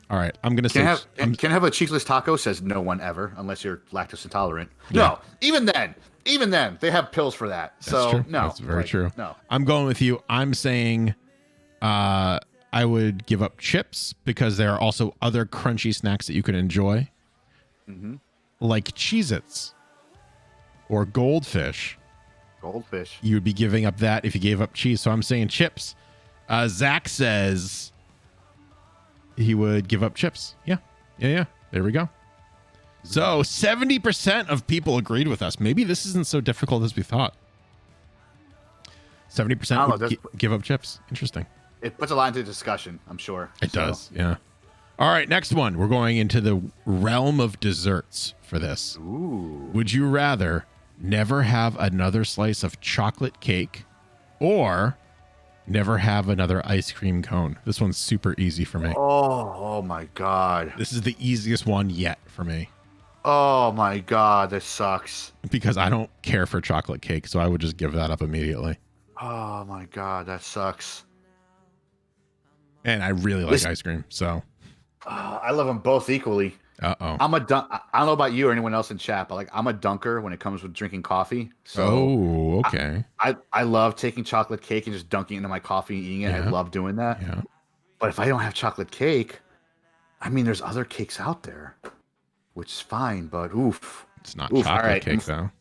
All right, I'm gonna can have a cheeseless taco. Says no one ever, unless you're lactose intolerant. Yeah. No, even then, they have pills for that. That's so true. No, that's very true. No, I'm going with you. I'm saying, I would give up chips because there are also other crunchy snacks that you can enjoy, like Cheez-Its or Goldfish. Goldfish. You would be giving up that if you gave up cheese. So I'm saying chips. Zach says he would give up chips. Yeah. There we go. So 70% of people agreed with us. Maybe this isn't so difficult as we thought. 70% would give up chips. Interesting. It puts a lot into discussion, I'm sure. It does, yeah. All right, next one. We're going into the realm of desserts for this. Ooh. Would you rather never have another slice of chocolate cake or never have another ice cream cone? This one's super easy for me. Oh my God. This is the easiest one yet for me. Oh my God, this sucks. Because I don't care for chocolate cake, so I would just give that up immediately. Oh my God, that sucks. And I really like ice cream, so. I love them both equally. Uh-oh. I don't know about you or anyone else in chat, but like I'm a dunker when it comes with drinking coffee. So okay. I love taking chocolate cake and just dunking it into my coffee and eating it. Yeah. I love doing that. Yeah. But if I don't have chocolate cake, I mean, there's other cakes out there, which is fine. But oof, it's not chocolate cake though.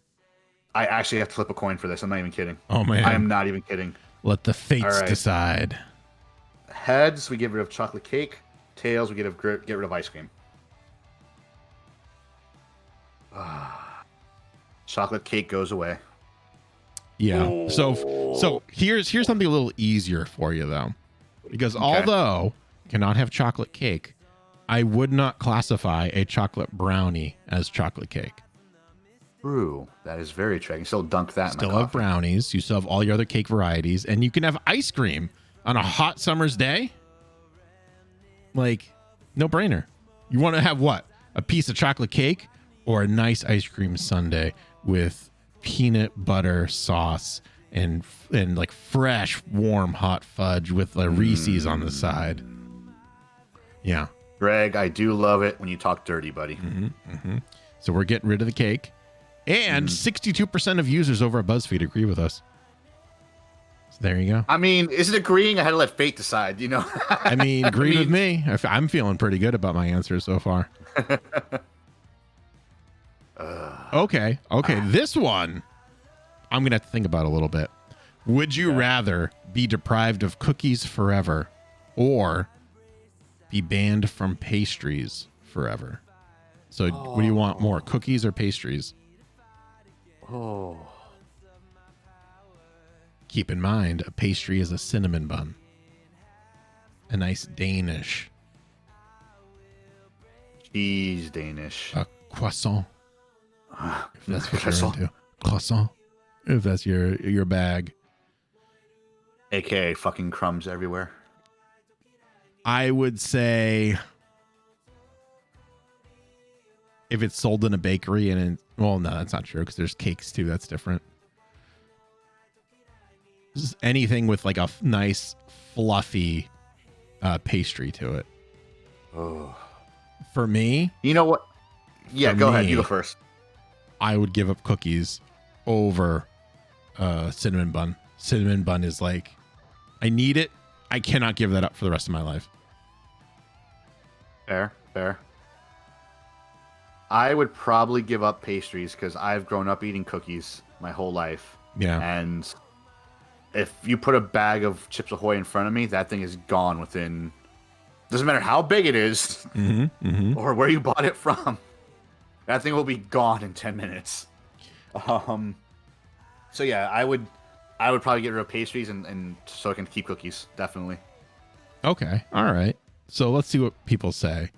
I actually have to flip a coin for this. I'm not even kidding. Oh man, I am not even kidding. Let the fates decide. Heads, we get rid of chocolate cake. Tails, we get rid of ice cream. Chocolate cake goes away. Yeah. So here's something a little easier for you though, because although you cannot have chocolate cake, I would not classify a chocolate brownie as chocolate cake. True. That is very true. I can still dunk that Still in my have coffee. brownies. You still have all your other cake varieties, and you can have ice cream on a hot summer's day. Like, no brainer. You want to have what? A piece of chocolate cake or a nice ice cream sundae with peanut butter sauce and like fresh, warm, hot fudge with the Reese's on the side. Yeah. Greg, I do love it when you talk dirty, buddy. So we're getting rid of the cake. And 62% of users over at BuzzFeed agree with us. So there you go. I mean, is it agreeing? I had to let fate decide, you know? I mean, agree with me. I'm feeling pretty good about my answers so far. Okay. This one, I'm going to have to think about a little bit. Would you rather be deprived of cookies forever or be banned from pastries forever? So what do you want more, cookies or pastries? Oh. Keep in mind, a pastry is a cinnamon bun. A nice Danish. Cheese Danish. A croissant. If that's what Croissant. you're into. Croissant. If that's your bag. AKA fucking crumbs everywhere. I would say if it's sold in a bakery well, no, that's not true because there's cakes too. That's different. Just anything with like a nice fluffy pastry to it. Oh. For me, You know what? Yeah, For go ahead. me- You go first. I would give up cookies over cinnamon bun. Cinnamon bun is like, I need it. I cannot give that up for the rest of my life. Fair. I would probably give up pastries because I've grown up eating cookies my whole life. Yeah. And if you put a bag of Chips Ahoy in front of me, that thing is gone within... Doesn't matter how big it is or where you bought it from. That thing will be gone in 10 minutes. So yeah, I would probably get rid of pastries and so I can keep cookies, definitely. Okay. All right. So let's see what people say.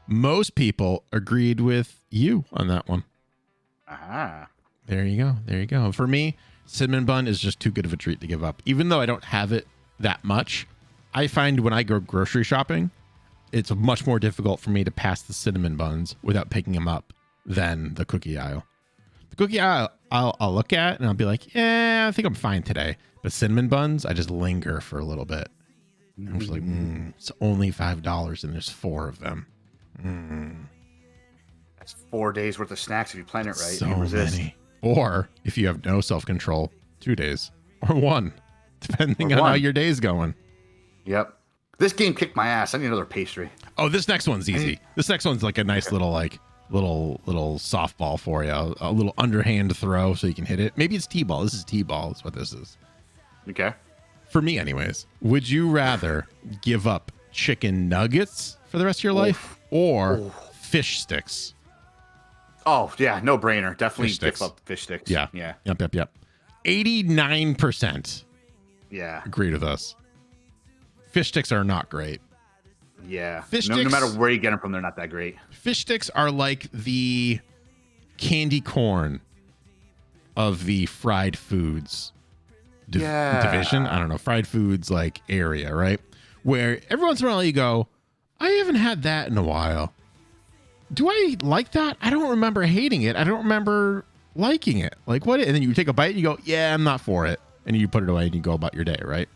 Most people agreed with you on that one. Ah. There you go. For me, cinnamon bun is just too good of a treat to give up. Even though I don't have it that much, I find when I go grocery shopping, it's much more difficult for me to pass the cinnamon buns without picking them up than the cookie aisle. The cookie aisle, I'll look at and I'll be like, yeah, I think I'm fine today. But cinnamon buns, I just linger for a little bit. I'm just like, it's only $5 and there's 4 of them. That's 4 days worth of snacks if you plan it right. So You resist. many. Or if you have no self-control, 2 days or 1, depending Or on how 1. your day's going. Yep. This game kicked my ass. I need another pastry. Oh, this next one's easy. This next one's like a nice little softball for you, a little underhand throw so you can hit it. Maybe it's T-ball. This is T-ball. Is what this is. Okay. For me, anyways. Would you rather give up chicken nuggets for the rest of your life or fish sticks? Oh, yeah. No brainer. Definitely Fish sticks. give up fish sticks. Yeah. Yeah. Yep. 89% Yeah. agreed with us. Fish sticks are not great. Yeah. Fish no sticks- matter where you get them from, they're not that great. Fish sticks are like the candy corn of the fried foods division. I don't know, fried foods like area, right? Where every once in a while you go, I haven't had that in a while. Do I like that? I don't remember hating it. I don't remember liking it. Like what? And then you take a bite and you go, yeah, I'm not for it. And you put it away and you go about your day, right?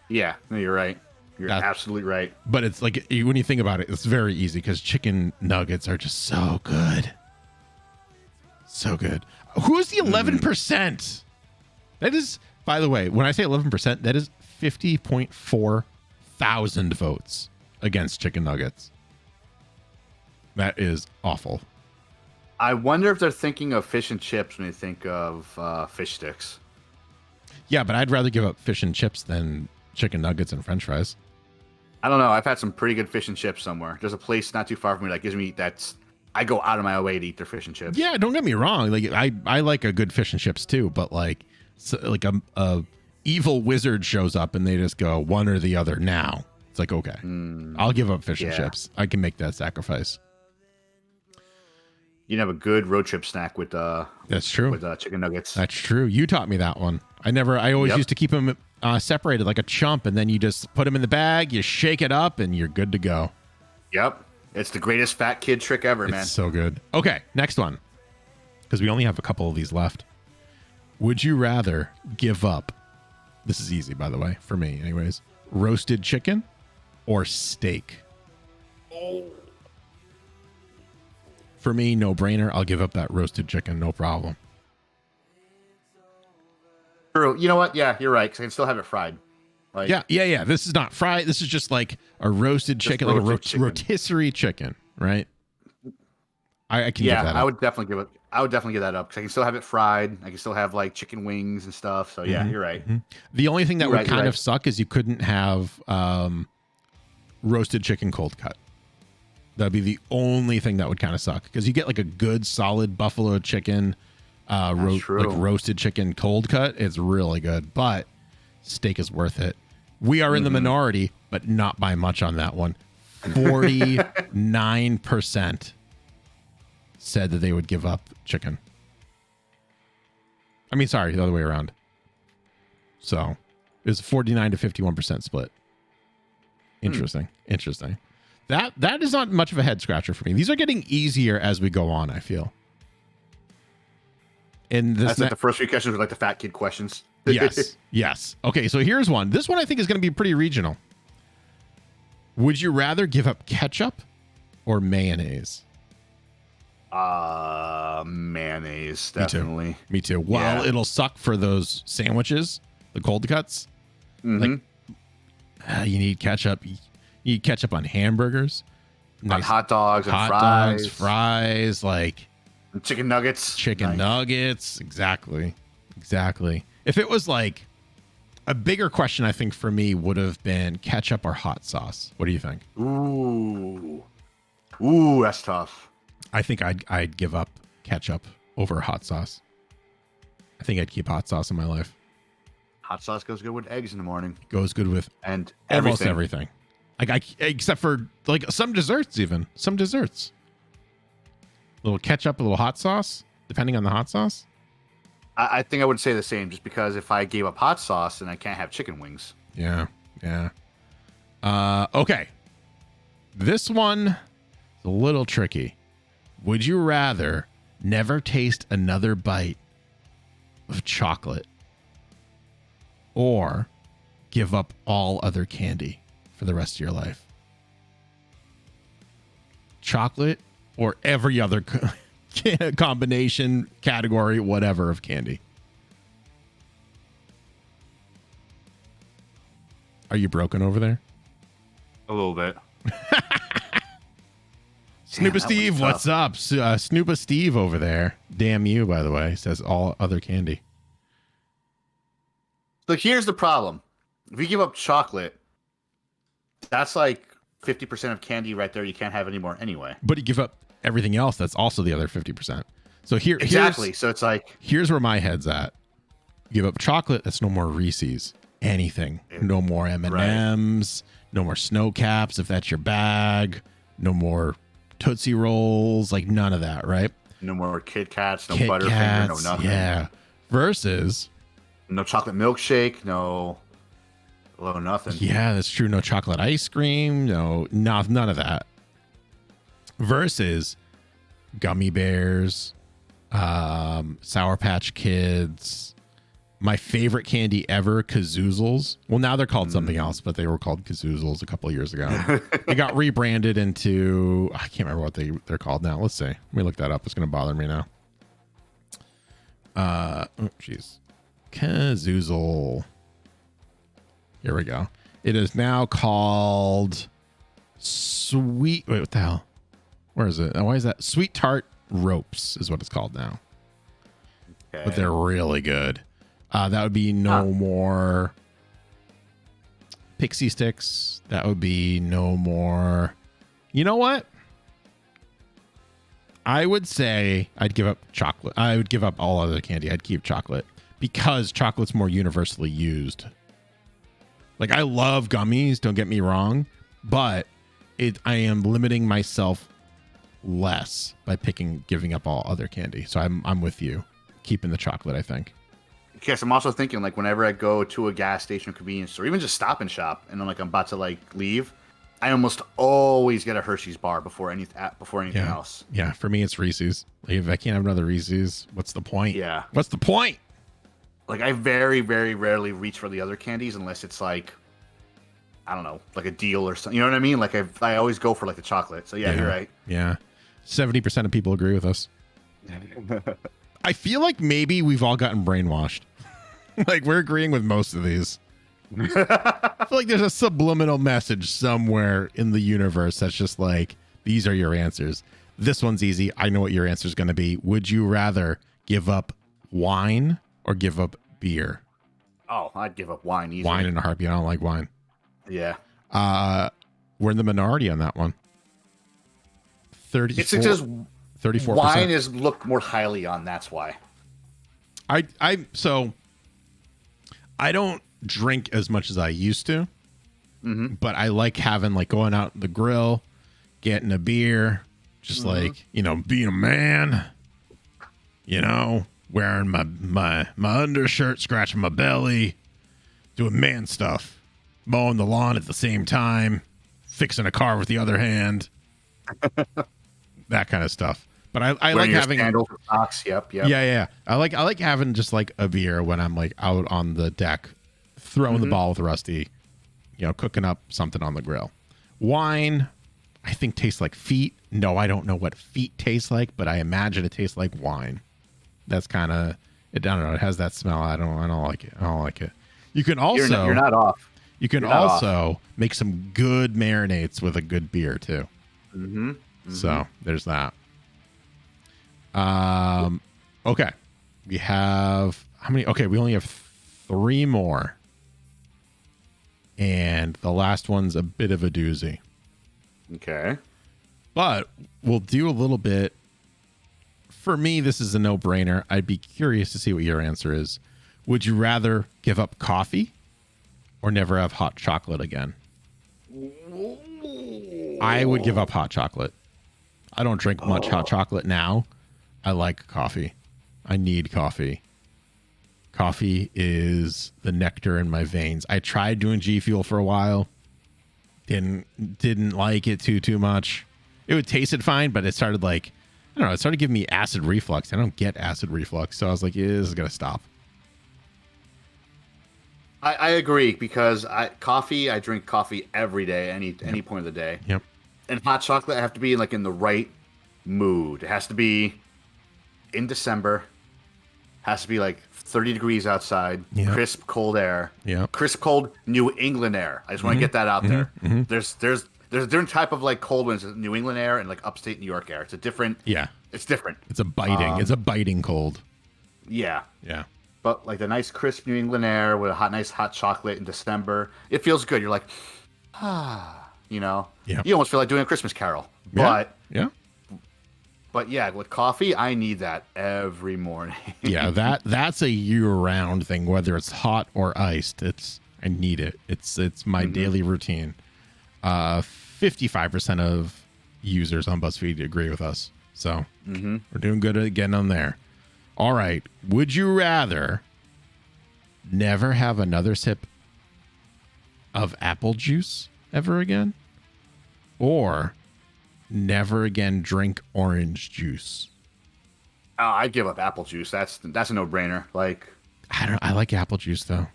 Yeah. No, you're right. You're That's- absolutely right. But it's like, when you think about it, it's very easy because chicken nuggets are just so good. So good. Who's the 11%? That is, by the way, when I say 11%, that is 50.4 thousand votes against chicken nuggets. That is awful. I wonder if they're thinking of fish and chips when they think of fish sticks. Yeah, but I'd rather give up fish and chips than chicken nuggets and french fries. I don't know. I've had some pretty good fish and chips somewhere. There's a place not too far from me that gives me I go out of my way to eat their fish and chips. Yeah, don't get me wrong. Like I like a good fish and chips too, but like like a evil wizard shows up and they just go one or the other now. It's like, okay, I'll give up fish and chips. I can make that sacrifice. You can have a good road trip snack with that's true. With chicken nuggets. That's true. You taught me that one. I always used to keep them separated like a chump, and then you just put them in the bag, you shake it up, and you're good to go. Yep. It's the greatest fat kid trick ever, man. It's so good. Okay, next one. Because we only have a couple of these left. Would you rather give up, this is easy, by the way, for me anyways, roasted chicken or steak? Oh. For me, no brainer. I'll give up that roasted chicken, no problem. True. You know what? Yeah, you're right. Because I can still have it fried. Like, yeah. This is not fried. This is just like a roasted chicken, like a rotisserie chicken, right? I can give that up. I would definitely give it. I would definitely give that up because I can still have it fried. I can still have like chicken wings and stuff. So yeah, you're right. The only thing that would kind of suck is you couldn't have roasted chicken cold cut. That'd be the only thing that would kind of suck because you get like a good solid buffalo chicken, like roasted chicken cold cut. It's really good, but steak is worth it. We are in the minority, but not by much on that one. 49% said that they would give up chicken. I mean, sorry, the other way around. So it was 49 to 51% split. Interesting. That is not much of a head scratcher for me. These are getting easier as we go on, I feel. And this that's like the first few questions were like the fat kid questions. Yes. Okay, so here's one. This one I think is going to be pretty regional. Would you rather give up ketchup or mayonnaise? Mayonnaise, definitely. Me too. While it'll suck for those sandwiches, the cold cuts, like you need ketchup. You need ketchup on hamburgers, on hot dogs and fries, like and chicken nuggets. Nuggets, exactly. If it was like a bigger question, I think for me would have been ketchup or hot sauce. What do you think? Ooh, that's tough. I think I'd give up ketchup over hot sauce. I think I'd keep hot sauce in my life. Hot sauce goes good with eggs in the morning. Goes good with and almost everything. Like except for like some desserts, even some desserts. A little ketchup, a little hot sauce, depending on the hot sauce. I think I would say the same, just because if I gave up hot sauce, then I can't have chicken wings. Yeah. Okay. This one is a little tricky. Would you rather never taste another bite of chocolate or give up all other candy for the rest of your life? Chocolate or every other combination, category, whatever of candy? Are you broken over there? A little bit. Snoopa Steve, what's up? Snoopa Steve over there. Damn you, by the way, says all other candy. So here's the problem. If you give up chocolate, that's like 50% of candy right there. You can't have anymore anyway. But you give up everything else, that's also the other 50%. So so it's like, here's where my head's at. You give up chocolate, that's no more Reese's. Anything. No more M&Ms. No more Snow Caps if that's your bag. No more Tootsie Rolls, like none of that, right? No more Kit Kats, no Butterfinger, no nothing. Yeah. Versus no chocolate milkshake, no nothing. Yeah, that's true. No chocolate ice cream, none of that. Versus gummy bears, Sour Patch Kids, my favorite candy ever, Kazoozles. Well, now they're called something else, but they were called Kazoozles a couple of years ago. They got rebranded into, I can't remember what they're called now. Let's see. Let me look that up. It's going to bother me now. Kazoozle. Here we go. It is now called Wait, what the hell? Where is it? Why is that? Sweet Tart Ropes is what it's called now. Okay. But they're really good. That would be no more Pixie Sticks. That would be no more. You know what? I would say I'd give up chocolate. I would give up all other candy. I'd keep chocolate because chocolate's more universally used. Like, I love gummies, don't get me wrong, but I am limiting myself less by giving up all other candy. So I'm with you, keeping the chocolate, I think. Yes, I'm also thinking, like, whenever I go to a gas station or convenience store, even just Stop and Shop, and I'm about to leave, I almost always get a Hershey's bar before anything else. Yeah, for me it's Reese's. Like, if I can't have another Reese's, what's the point? Yeah. What's the point? Like, I very, very rarely reach for the other candies unless it's like, I don't know, like a deal or something. You know what I mean? Like, I always go for like the chocolate. So yeah, you're right. Yeah. 70% of people agree with us. I feel like maybe we've all gotten brainwashed. Like, we're agreeing with most of these. I feel like there's a subliminal message somewhere in the universe that's just like, these are your answers. This one's easy. I know what your answer is going to be. Would you rather give up wine or give up beer? Oh, I'd give up wine easily. Wine in a heartbeat. I don't like wine. Yeah. We're in the minority on that one. 34, it's just 34%. Wine is looked more highly on. That's why. So I don't drink as much as I used to, but I like having, like, going out the grill, getting a beer, just like, you know, being a man, you know, wearing my undershirt, scratching my belly, doing man stuff, mowing the lawn at the same time, fixing a car with the other hand, that kind of stuff. But I like having sandals, socks. Yep. Yeah. I like having just like a beer when I'm like out on the deck, throwing the ball with Rusty, you know, cooking up something on the grill. Wine, I think, tastes like feet. No, I don't know what feet taste like, but I imagine it tastes like wine. That's kind of it. I don't know. It has that smell. I don't like it. I don't like it. You can also you're not off. You can also make some good marinades with a good beer too. So there's that. Okay. We have how many? Okay, we only have 3 more. And the last one's a bit of a doozy. Okay. But we'll do a little bit. For me, this is a no-brainer. I'd be curious to see what your answer is. Would you rather give up coffee or never have hot chocolate again? I would give up hot chocolate. I don't drink much hot chocolate now. I like coffee. I need coffee. Coffee is the nectar in my veins. I tried doing G Fuel for a while. Didn't like it too much. It tasted fine, but it started like, I don't know, it started giving me acid reflux. I don't get acid reflux. So I was like, yeah, this is going to stop. I agree because I drink coffee every day, any point of the day. Yep. And hot chocolate, I have to be in the right mood. It has to be in December. Has to be like 30 degrees outside, crisp cold air, crisp cold New England air. I just want to get that out there. There's a different type of like cold winds, New England air and like upstate New York air. It's a different. Yeah, it's different. It's a biting. It's a biting cold. Yeah. Yeah. But like the nice crisp New England air with a nice hot chocolate in December, it feels good. You're like, you know, you almost feel like doing a Christmas Carol. But But yeah, with coffee, I need that every morning. Yeah, that's a year-round thing, whether it's hot or iced. I need it. It's my daily routine. 55% of users on BuzzFeed agree with us, so we're doing good at getting on there. All right, would you rather never have another sip of apple juice ever again, or never again drink orange juice? Oh, I'd give up apple juice. That's a no-brainer. Like, I like apple juice though.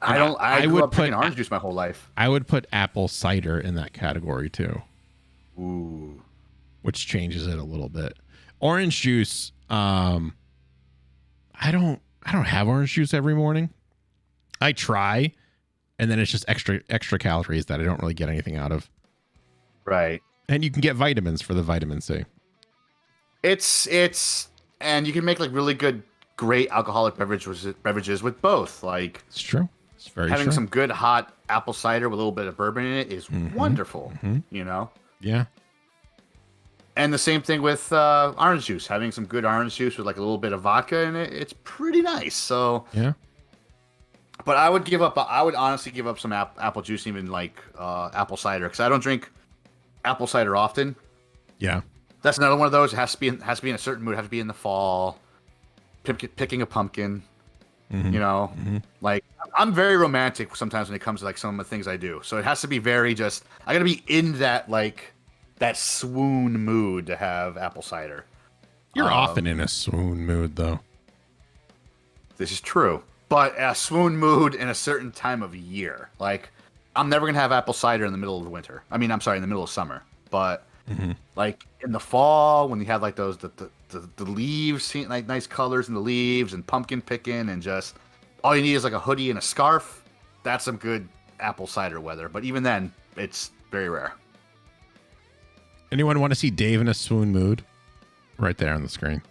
I grew up drinking orange juice my whole life. I would put apple cider in that category too. Ooh. Which changes it a little bit. Orange juice, I don't have orange juice every morning. I try, and then it's just extra calories that I don't really get anything out of. Right. And you can get vitamins for the vitamin C. It's and you can make like really great alcoholic beverages with both. Like, it's true. It's very having true. some good hot apple cider with a little bit of bourbon in it is wonderful. You know. Yeah. And the same thing with orange juice. Having some good orange juice with like a little bit of vodka in it, it's pretty nice. So Yeah. But I would give up. I would honestly give up some apple juice, even like apple cider, because I don't drink apple cider often. Yeah. That's another one of those. It has to be in a certain mood. It has to be in the fall. Picking a pumpkin. Mm-hmm. You know, like I'm very romantic sometimes when it comes to like some of the things I do. So it has to be very just. I got to be in that like that swoon mood to have apple cider. You're often in a swoon mood, though. This is true, but a swoon mood in a certain time of year. Like I'm never gonna have apple cider in the middle of the winter. I mean, I'm sorry, in the middle of summer. But like in the fall, when you have like those the leaves, like nice colors in the leaves, and pumpkin picking, and just all you need is like a hoodie and a scarf. That's some good apple cider weather. But even then, it's very rare. Anyone want to see Dave in a swoon mood? Right there on the screen.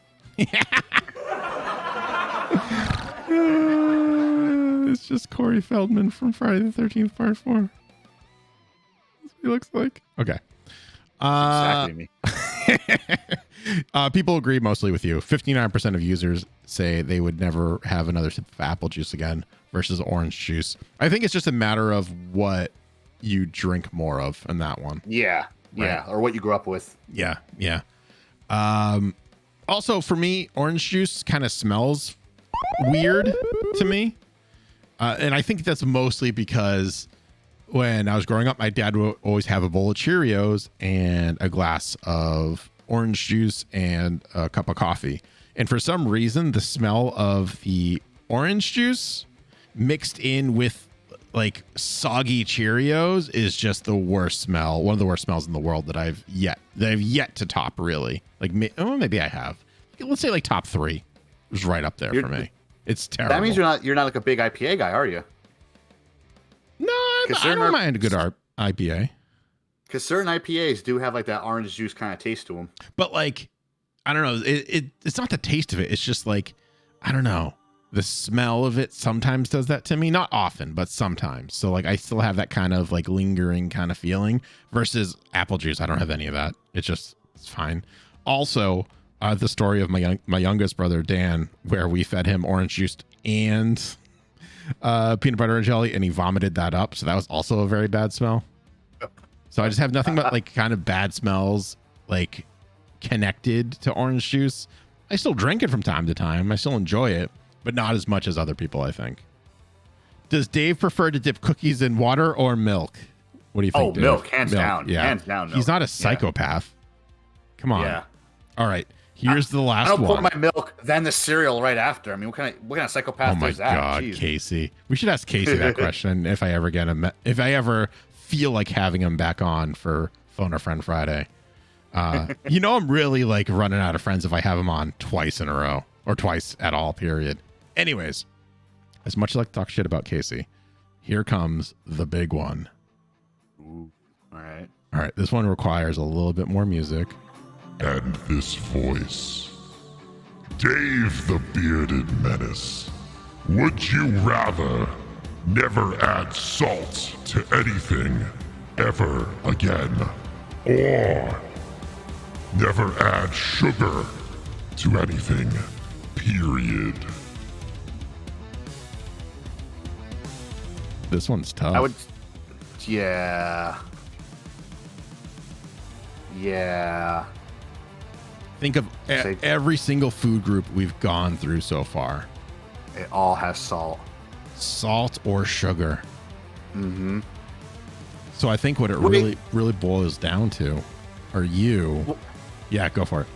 It's just Corey Feldman from Friday the 13th, Part 4. That's what he looks like. Okay. Exactly me. People agree mostly with you. 59% of users say they would never have another sip of apple juice again versus orange juice. I think it's just a matter of what you drink more of in that one. Yeah. Yeah. Right. Or what you grew up with. Yeah. Yeah. Also, for me, orange juice kind of smells weird to me. And I think that's mostly because when I was growing up, my dad would always have a bowl of Cheerios and a glass of orange juice and a cup of coffee. And for some reason, the smell of the orange juice mixed in with like soggy Cheerios is just the worst smell. One of the worst smells in the world that I've yet to top, really. Like, maybe I have. Let's say like top 3 is right up there for me. It's terrible. That means you're not like a big IPA guy, are you? No, I don't mind a good IPA. Because certain IPAs do have like that orange juice kind of taste to them. But like, I don't know. It's not the taste of it. It's just like, I don't know. The smell of it sometimes does that to me. Not often, but sometimes. So like, I still have that kind of like lingering kind of feeling versus apple juice. I don't have any of that. It's fine. Also, the story of my youngest brother, Dan, where we fed him orange juice and peanut butter and jelly, and he vomited that up. So that was also a very bad smell. So I just have nothing but like kind of bad smells like connected to orange juice. I still drink it from time to time. I still enjoy it, but not as much as other people, I think. Does Dave prefer to dip cookies in water or milk? What do you think, Dave? Milk, hands down. Yeah. Hands down. Milk. He's not a psychopath. Come on. Yeah. All right. Here's the last one. I don't put my milk, then the cereal right after. I mean, what kind of psychopath is that? Oh my God, Jeez. Casey. We should ask Casey that question if I ever feel like having him back on for Phone-a-Friend Friday. I'm really like running out of friends if I have him on twice in a row or twice at all, period. Anyways, as much as I like to talk shit about Casey, here comes the big one. Ooh. All right. All right. This one requires a little bit more music. And this voice. Dave the Bearded Menace. Would you rather never add salt to anything ever again? Or never add sugar to anything, period? This one's tough. Yeah. Think of every single food group we've gone through so far. It all has salt. Salt or sugar. Mm-hmm. So I think what it really boils down to, yeah, go for it.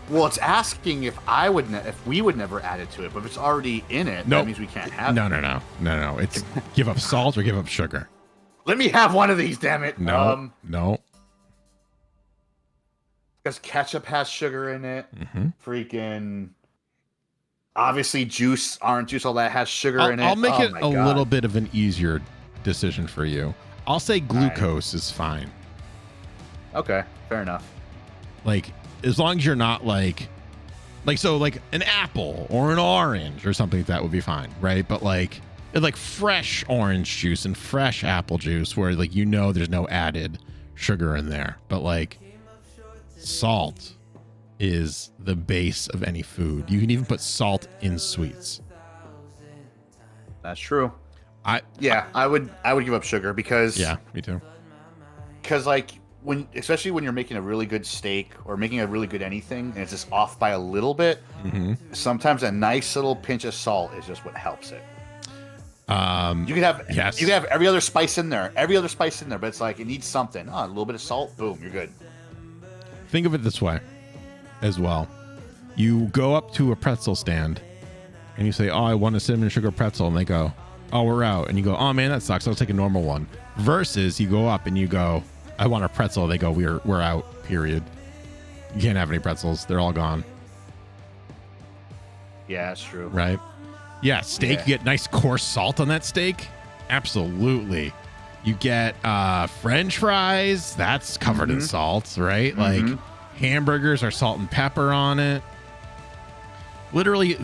Well, it's asking if we would never add it to it, but if it's already in it, that means we can't have it. No. It's give up salt or give up sugar. Let me have one of these, damn it. No. Because ketchup has sugar in it. Mm-hmm. Freaking. Obviously, orange juice, all that has sugar in it. I'll make it a little bit of an easier decision for you. I'll say glucose is fine. Okay, fair enough. Like, as long as you're not like an apple or an orange or something like that would be fine, right? But like fresh orange juice and fresh apple juice where like there's no added sugar in there. But like salt is the base of any food. You can even put salt in sweets. That's true. I would give up sugar because me too. Because like especially when you're making a really good steak or making a really good anything and it's just off by a little bit, sometimes a nice little pinch of salt is just what helps it. You can have every other spice in there, but it's like it needs something. A little bit of salt, boom, you're good. Think of it this way as well. You go up to a pretzel stand and you say, "Oh, I want a cinnamon sugar pretzel," and they go, "Oh, we're out." And you go, "Oh man, that sucks. I'll take a normal one." Versus you go up and you go, "I want a pretzel." They go, "We're out. Period. You can't have any pretzels. They're all gone." Yeah, that's true. Right? Yeah, steak. You get nice coarse salt on that steak. Absolutely. You get French fries. That's covered in salt, right? Like hamburgers are salt and pepper on it. Literally,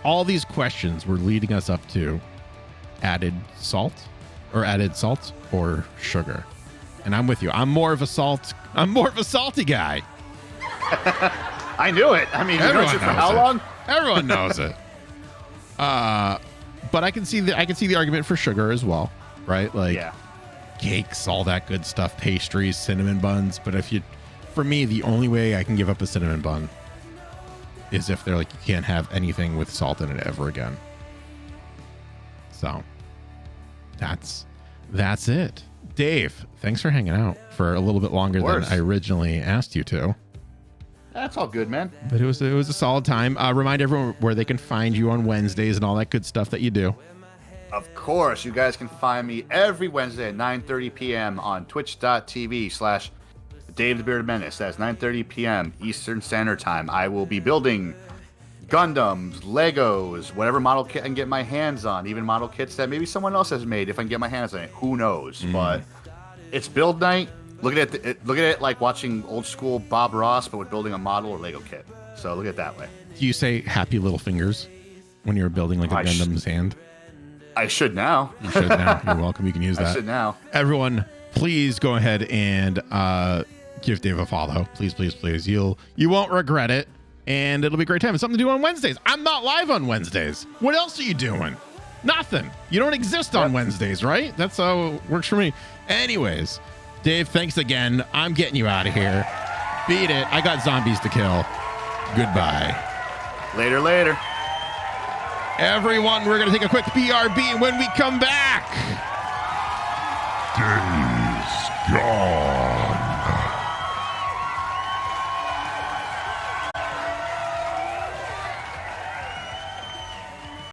all these questions were leading us up to added salt or sugar. And I'm with you. I'm more of a salty guy. I knew it. I mean, you've known it for how long? Everyone knows it. But I can see the argument for sugar as well, right? Like cakes, all that good stuff, pastries, cinnamon buns. But for me, the only way I can give up a cinnamon bun is if they're like, you can't have anything with salt in it ever again. So that's it. Dave, thanks for hanging out for a little bit longer than I originally asked you to. That's all good, man. But it was a solid time. Remind everyone where they can find you on Wednesdays and all that good stuff that you do. Of course, you guys can find me every Wednesday at 9:30 p.m. on twitch.tv/DaveTheBeardedMenace. That's 9:30 p.m. Eastern Standard Time. I will be building Gundams, Legos, whatever model kit I can get my hands on, even model kits that maybe someone else has made if I can get my hands on it. Who knows? But it's build night. Look at it like watching old school Bob Ross, but with building a model or Lego kit. So look at it that way. Do you say happy little fingers when you're building like a Gundam's hand? I should now. You should now. You're welcome. You can use that. I should now. Everyone, please go ahead and give Dave a follow. Please, please, please. You won't regret it. And it'll be a great time. It's something to do on Wednesdays. I'm not live on Wednesdays. What else are you doing? Nothing. You don't exist on Wednesdays, right? That's how it works for me. Anyways, Dave, thanks again. I'm getting you out of here. Beat it. I got zombies to kill. Goodbye. Later. Everyone, we're going to take a quick BRB when we come back. Days gone.